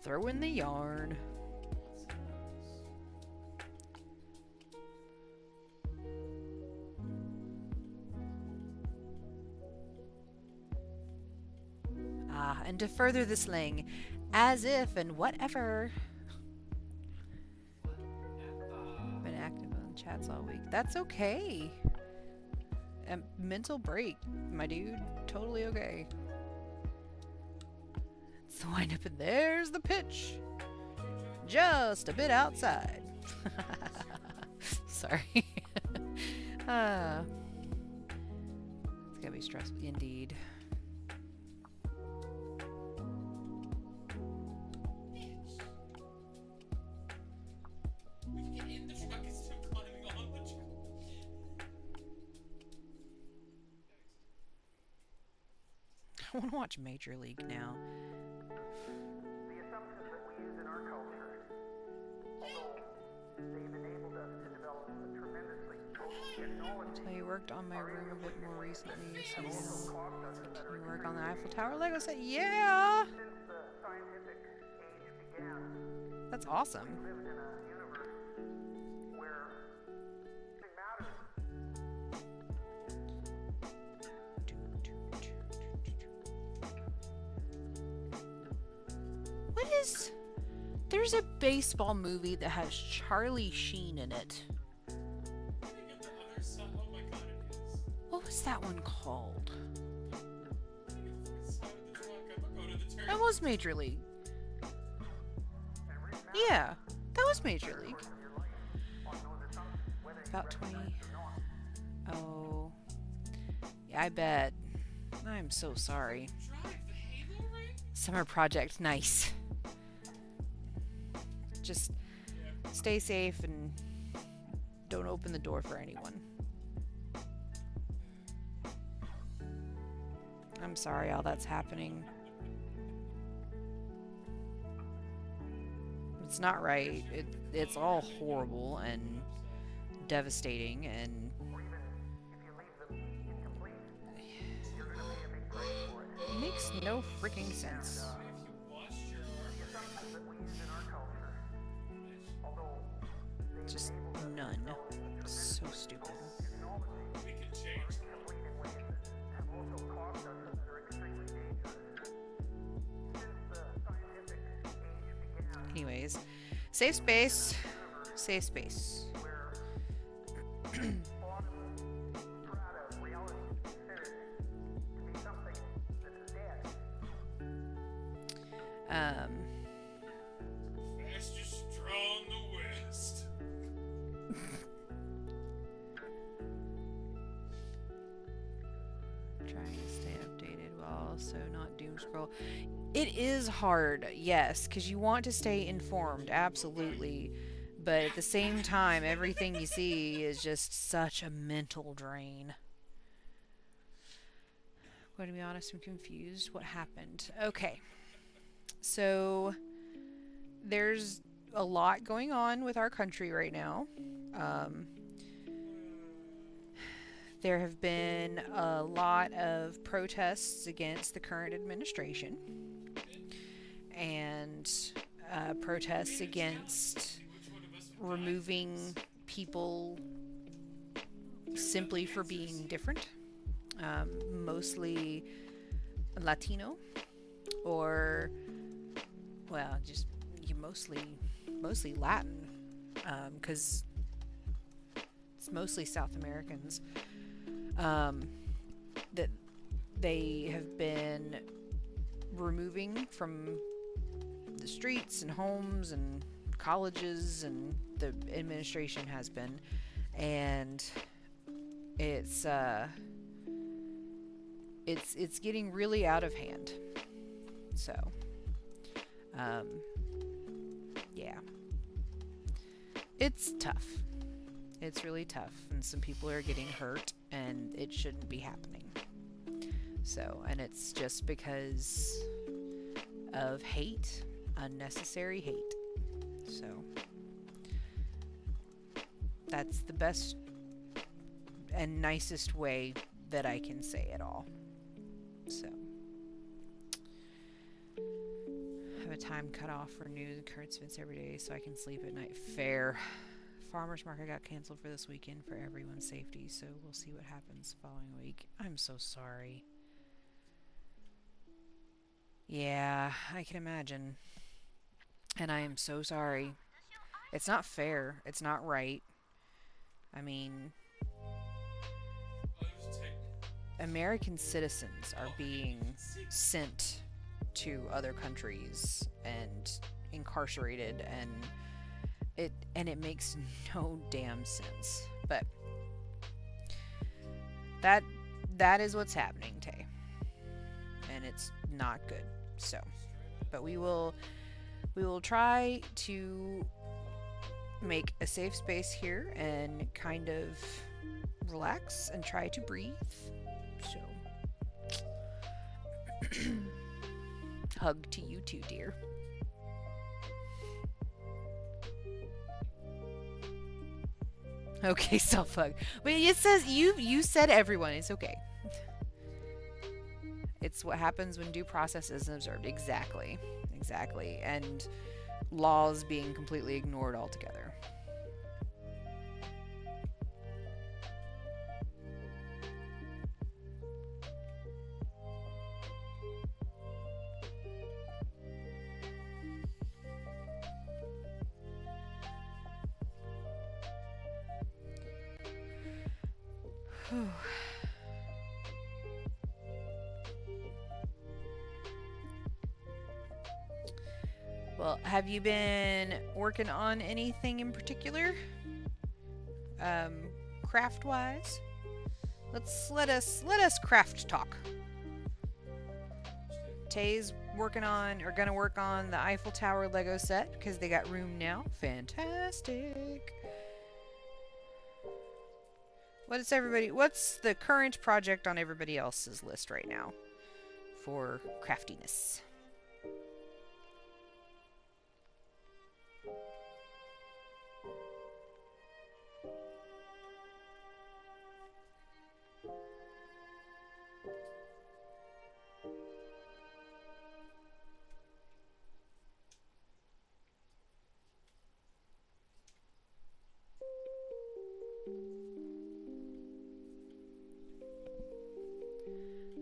Throw in the yarn. and to further the slang, as if and whatever. Been active on chats all week. That's okay. A mental break, my dude. Totally okay. It's the windup, and there's the pitch. Just a bit outside. Sorry. It's gonna be stressful indeed. We can get in the truck and still climbing on the truck. I want to watch Major League now. The assumptions that we use in our culture, although they've enabled us to develop a tremendously potent technology, So you worked on my room a bit more recently. So have also you cost us a better work on the Eiffel Tower Lego set? Yeah! Since the scientific age began, That's awesome. we lived in a universe where nothing matters. What is... There's a baseball movie that has Charlie Sheen in it. I think at the other side. Oh my god, it is. What was that one called? I think at the other side of the truck. I'm gonna go to the turn. That was Major League. Yeah, that was Major League. About 20. Oh. Yeah, I bet. I'm so sorry. Drive the Halo ring? Summer project, nice. Just stay safe and don't open the door for anyone. I'm sorry all that's happening. It's not right. It's all horrible and devastating, and it makes no freaking sense. If you washed your arm, Just none. So stupid. we can change that. Anyways, safe space. Safe space. Extra strong the West. Trying to stay updated while also not doom scroll. It is hard, yes, because you want to stay informed, absolutely. But at the same time, everything you see is just such a mental drain. I'm going to be honest, I'm confused. What happened? Okay. So, there's a lot going on with our country right now. There have been a lot of protests against the current administration and protests against removing people simply for being different, mostly Latino or, well, just mostly Latin, because it's mostly South Americans. That they have been removing from the streets and homes and colleges, and the administration has been, and it's getting really out of hand. So, yeah, it's tough. It's really tough, and some people are getting hurt, and it shouldn't be happening. So, and it's just because of hate, unnecessary hate. So, that's the best and nicest way that I can say it all. So, have a time cut off for news and current events every day so I can sleep at night. Fair. Farmers market got canceled for this weekend for everyone's safety, so we'll see what happens the following week. I'm so sorry. Yeah, I can imagine. And I am so sorry. It's not fair. It's not right. I mean, I'll just take. American citizens are being sent to other countries and incarcerated, and it makes no damn sense. But that is what's happening, Tay. And it's not good. So, but we will try to make a safe space here and kind of relax and try to breathe. So, hug to you too, dear. Okay, self hug. But it says you said everyone. It's okay. It's what happens when due process isn't observed. Exactly. Exactly. And laws being completely ignored altogether. Whew. Well, have you been working on anything in particular? Craft-wise? Let us craft talk. Tay's working on, or gonna work on, the Eiffel Tower Lego set because they got room now. Fantastic. What's the current project on everybody else's list right now for craftiness?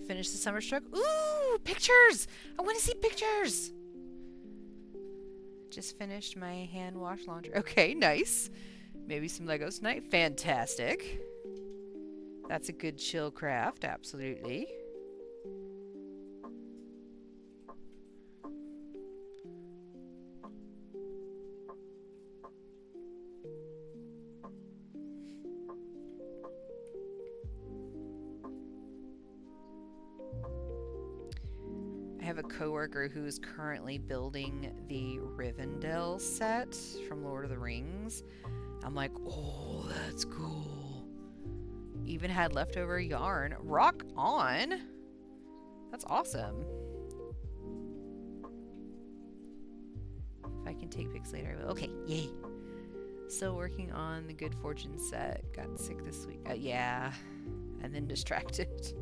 Finish the summer stroke. Ooh, pictures! I want to see pictures! Just finished my hand wash laundry. Okay, nice. Maybe some Legos tonight. Fantastic. That's a good chill craft, absolutely. I have a coworker who's currently building the Rivendell set from Lord of the Rings. I'm like, oh, that's cool. Even had leftover yarn. Rock on! That's awesome. If I can take pics later, I will. Okay, yay. Still working on the Good Fortune set. Got sick this week. Yeah. And then distracted.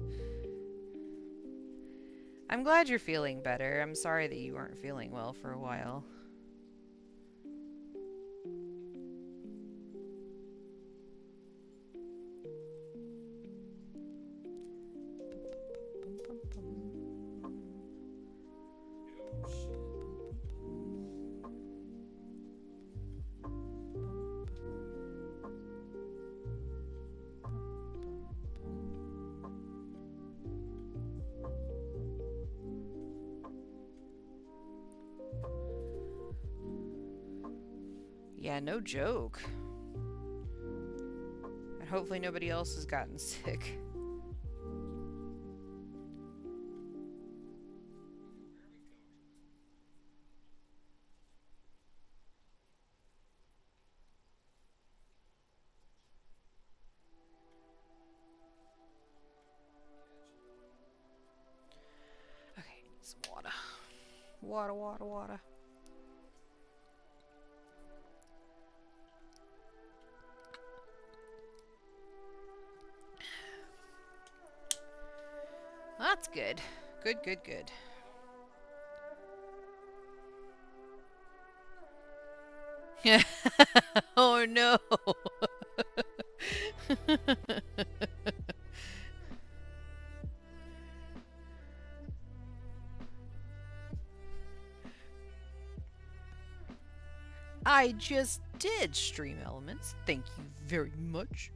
I'm glad you're feeling better. I'm sorry that you weren't feeling well for a while. Yeah, no joke. And hopefully nobody else has gotten sick. Okay, need some water. Water, water, water. That's good. Good, good, good. Oh no. just did, Stream Elements. Thank you very much.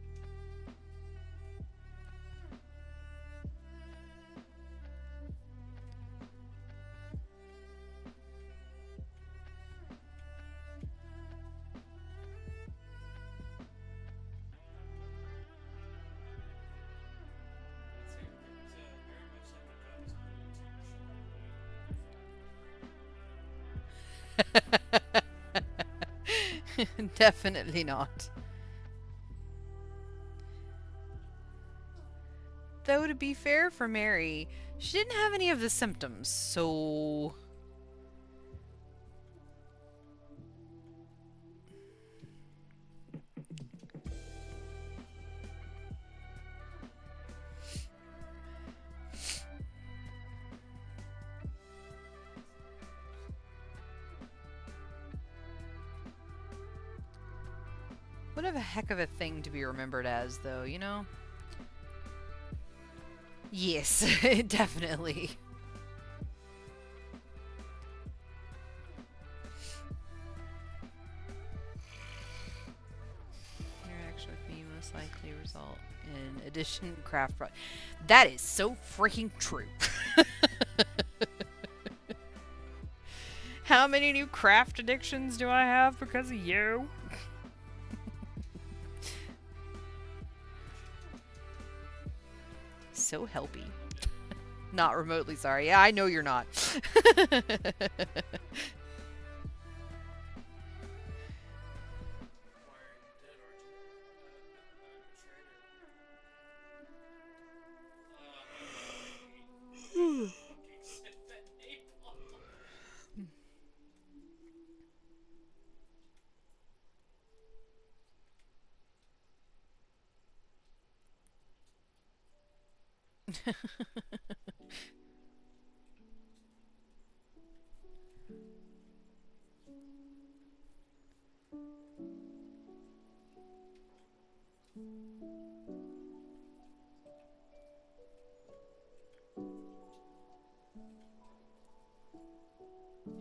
Definitely not. Though, to be fair for Mary, she didn't have any of the symptoms, so... What a heck of a thing to be remembered as, though, you know? Yes, definitely. Interaction with me most likely result in addition craft pro- That is so freaking true. How many new craft addictions do I have because of you? So helpy. Not remotely sorry. Yeah, I know you're not.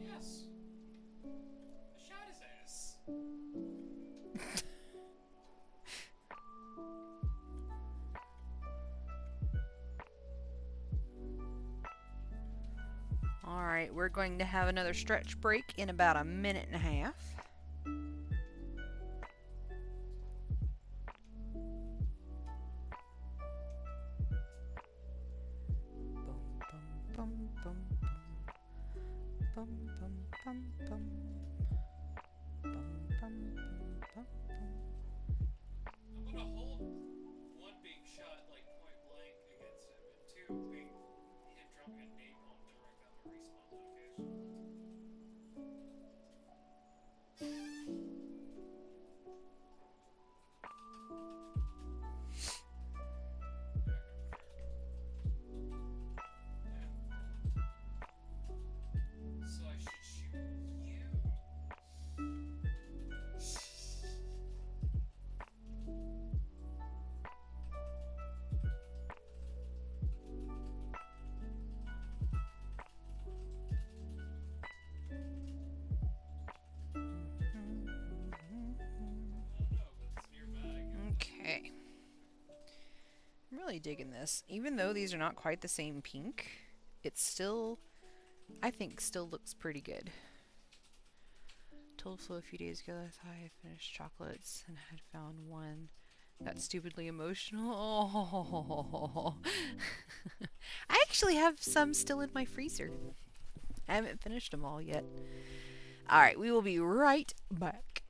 Yes. I shot his ass. Alright, we're going to have another stretch break in about a minute and a half. Bum, bum, bum, bum, bum, bum, bum. Bum, bum, bum, bum, bum. I'm gonna hold one being shot like point blank against him, and two being him dropping a napalm direct on the respawn location. So I should shoot you. Okay. I'm really digging this. Even though these are not quite the same pink, it still, I think, still looks pretty good. Told Flo a few days ago that I thought I had finished chocolates and had found one got stupidly emotional. Oh. I actually have some still in my freezer. I haven't finished them all yet. Alright, we will be right back.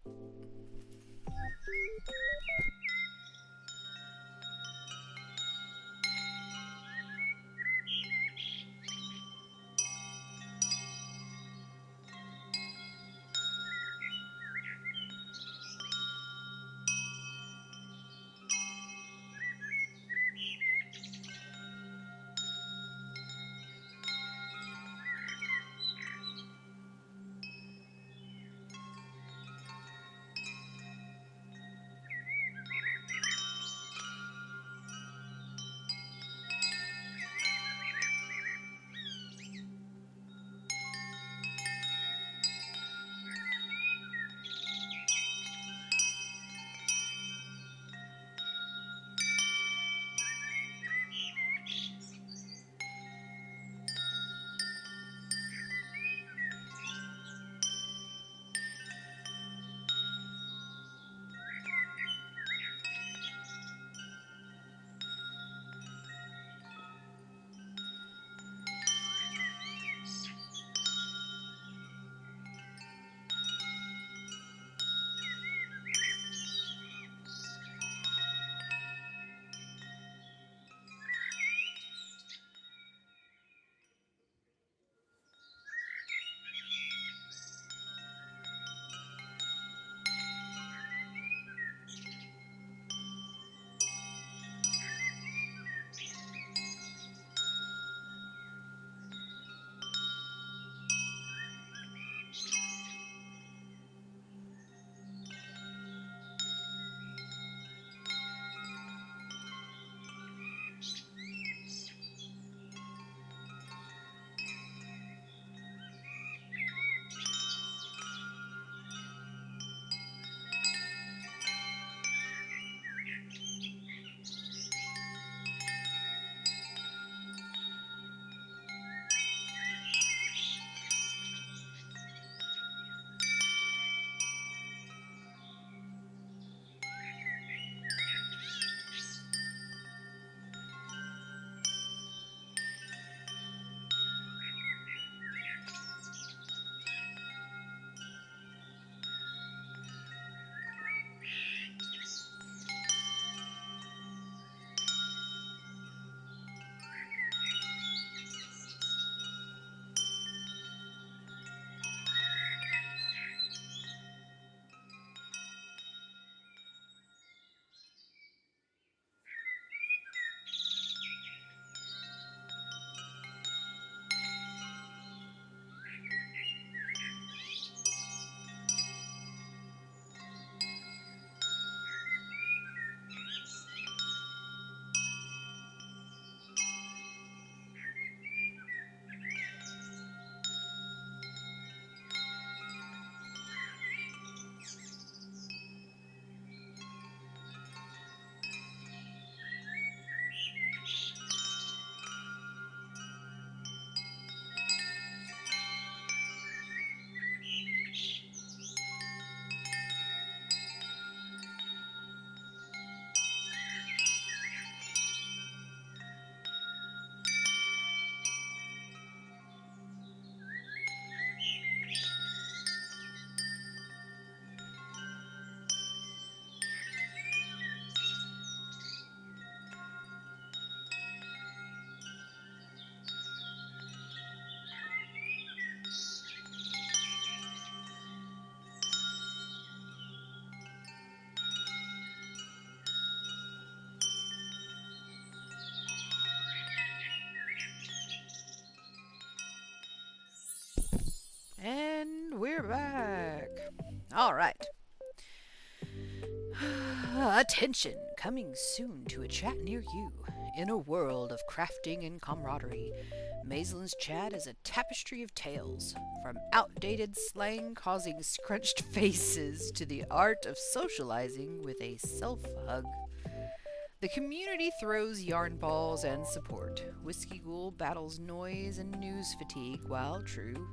we're back. All right. Attention, coming soon to a chat near you. In a world of crafting and camaraderie, Maislin's chat is a tapestry of tales, from outdated slang causing scrunched faces to the art of socializing with a self-hug. The community throws yarn balls and support. Whiskey Ghoul battles noise and news fatigue, while True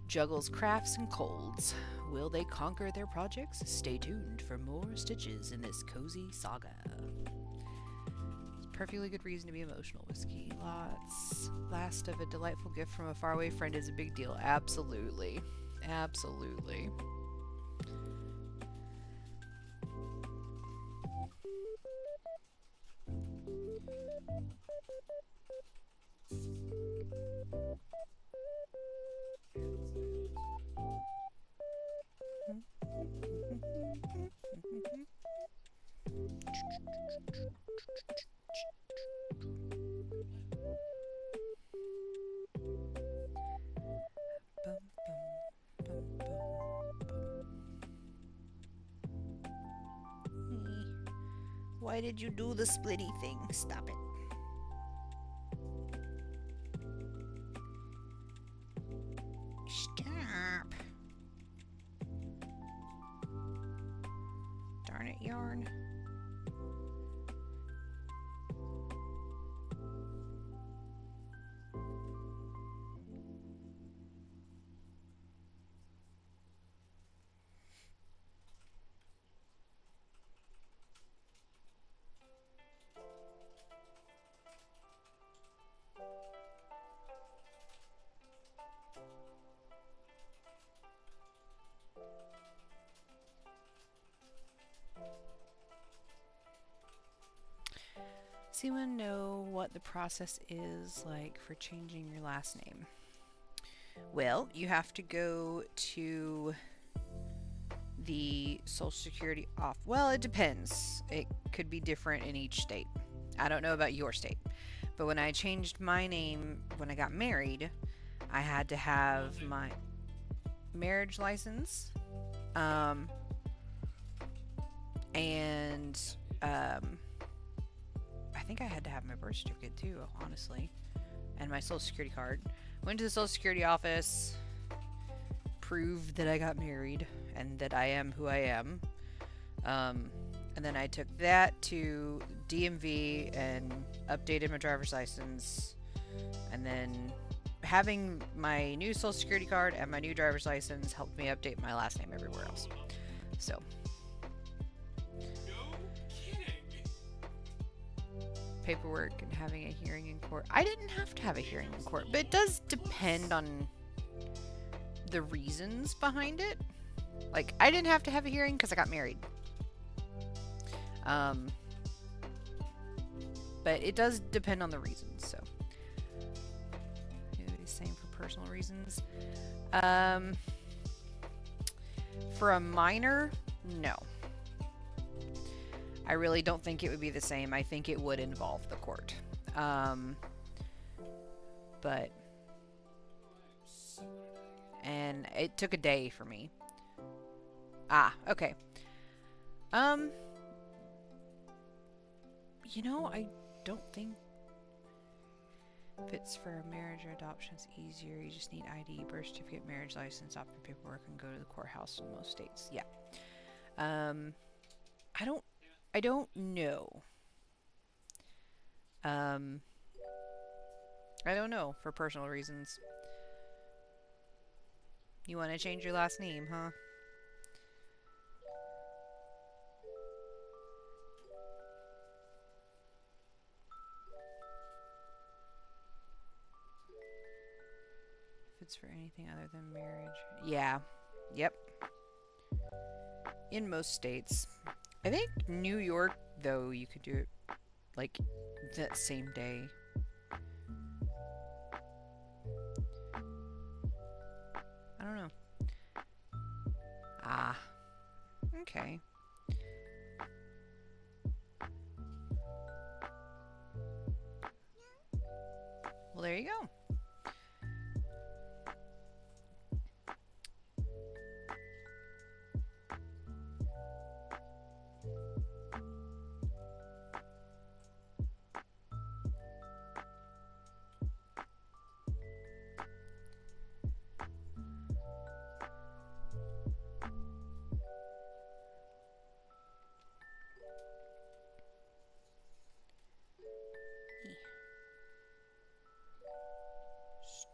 juggles crafts and colds. Will they conquer their projects? Stay tuned for more stitches in this cozy saga. It's a perfectly good reason to be emotional, Whiskey. Lots. Last of a delightful gift from a faraway friend is a big deal. Absolutely. Absolutely. Why did you do the splitty thing? Stop it. Stop. Darn it, yarn. Does anyone know what the process is like for changing your last name? Well, you have to go to the Social Security off. Well, it depends. It could be different in each state. I don't know about your state. But when I changed my name when I got married, I had to have my marriage license. I think I had to have my birth certificate too, honestly, and my Social Security card. Went to the Social Security office, proved that I got married and that I am who I am, and then I took that to DMV and updated my driver's license, and then having my new Social Security card and my new driver's license helped me update my last name everywhere else. So paperwork and having a hearing in court. I didn't have to have a hearing in court, but it does depend on the reasons behind it. Like, I didn't have to have a hearing because I got married. But it does depend on the reasons, so. It is same for personal reasons. For a minor, no. I really don't think it would be the same. I think it would involve the court. But... And it took a day for me. Ah, okay. You know, I don't think if it's for marriage or adoption, it's easier. You just need ID, birth certificate, marriage license, option paperwork, and go to the courthouse in most states. Yeah. I don't know. I don't know for personal reasons. You want to change your last name, huh? If it's for anything other than marriage. Yeah. Yep. In most states. I think New York, though, you could do it, like, that same day. I don't know. Ah. Okay. Well, there you go.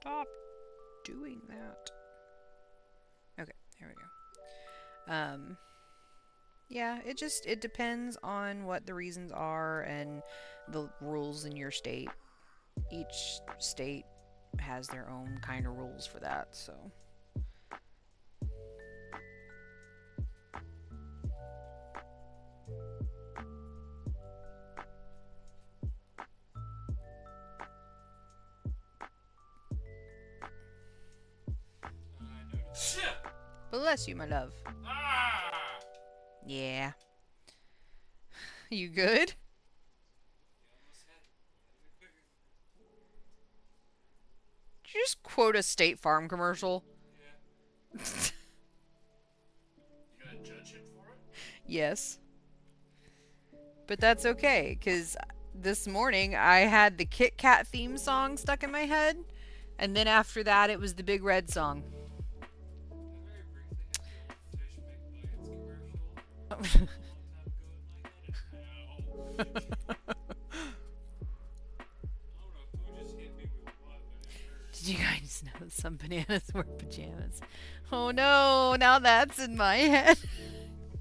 Stop doing that. Okay, there we go. Yeah, it depends on what the reasons are and the rules in your state. Each state has their own kind of rules for that, so. Shit! Bless you, my love. Ah! Yeah. You good? Did you just quote a State Farm commercial? Yeah. You gonna judge him for it? Yes. But that's okay, because this morning I had the Kit Kat theme song stuck in my head, and then after that it was the Big Red song. I very briefly had a Fish McNuggets commercial from a long time ago in my head. Ow. I don't know who just hit me with what, but it hurt. Did you guys know some bananas wear pajamas? Oh no, now that's in my head.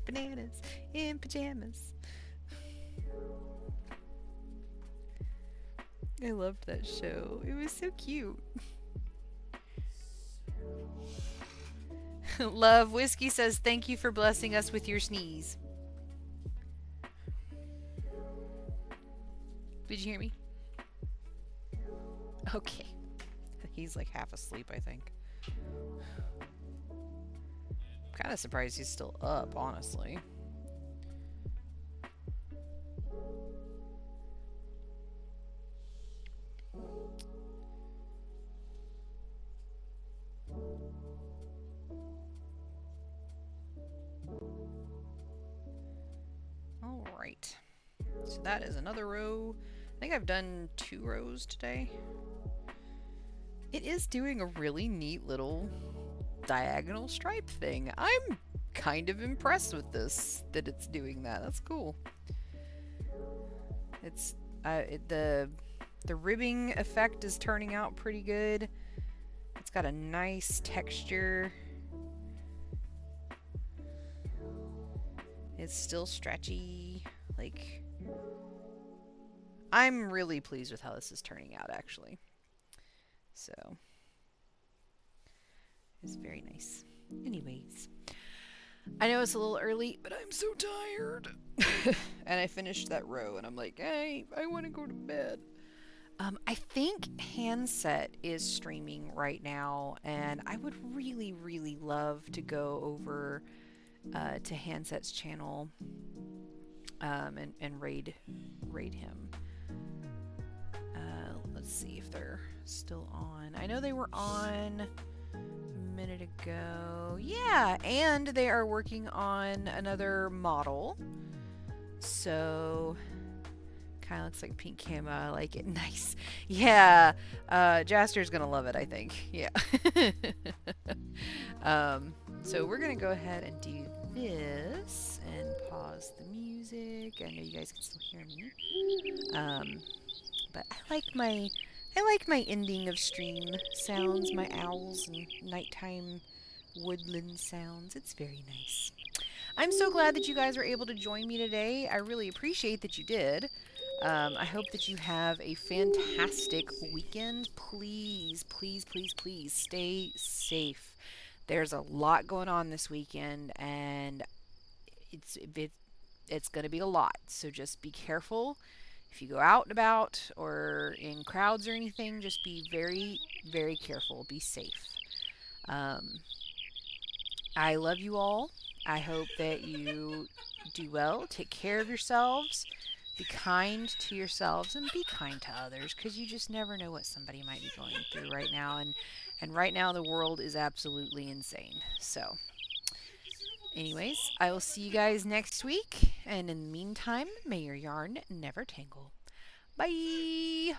Bananas in pajamas. I loved that show. It was so cute. Love Whiskey says thank you for blessing us with your sneeze. Did you hear me? Okay. He's like half asleep, I think. I'm kind of surprised he's still up, honestly. All right. So that is another row. I think I've done 2 rows today. It is doing a really neat little diagonal stripe thing. I'm kind of impressed with this, that it's doing that. That's cool. It's the ribbing effect is turning out pretty good. It's got a nice texture. It's still stretchy. Like, I'm really pleased with how this is turning out, actually. So, it's very nice. Anyways, I know it's a little early, but I'm so tired. And I finished that row, and I'm like, hey, I want to go to bed. I think Handset is streaming right now, and I would really, really love to go over to Handset's channel and raid him. Let's see if they're still on. I know they were on a minute ago. Yeah, and they are working on another model. So, kind of looks like pink camo. I like it. Nice. Yeah, Jaster's gonna love it, I think. Yeah. So we're gonna go ahead and do this and pause the music. I know you guys can still hear me. But I like my ending of stream sounds, my owls and nighttime woodland sounds. It's very nice. I'm so glad that you guys were able to join me today. I really appreciate that you did. I hope that you have a fantastic weekend. Please, please, please, please stay safe. There's a lot going on this weekend, and it's going to be a lot. So just be careful. If you go out and about or in crowds or anything, just be very, very careful. Be safe. I love you all. I hope that you do well. Take care of yourselves. Be kind to yourselves and be kind to others, because you just never know what somebody might be going through right now. And right now the world is absolutely insane. So anyways, I will see you guys next week. And in the meantime, may your yarn never tangle. Bye!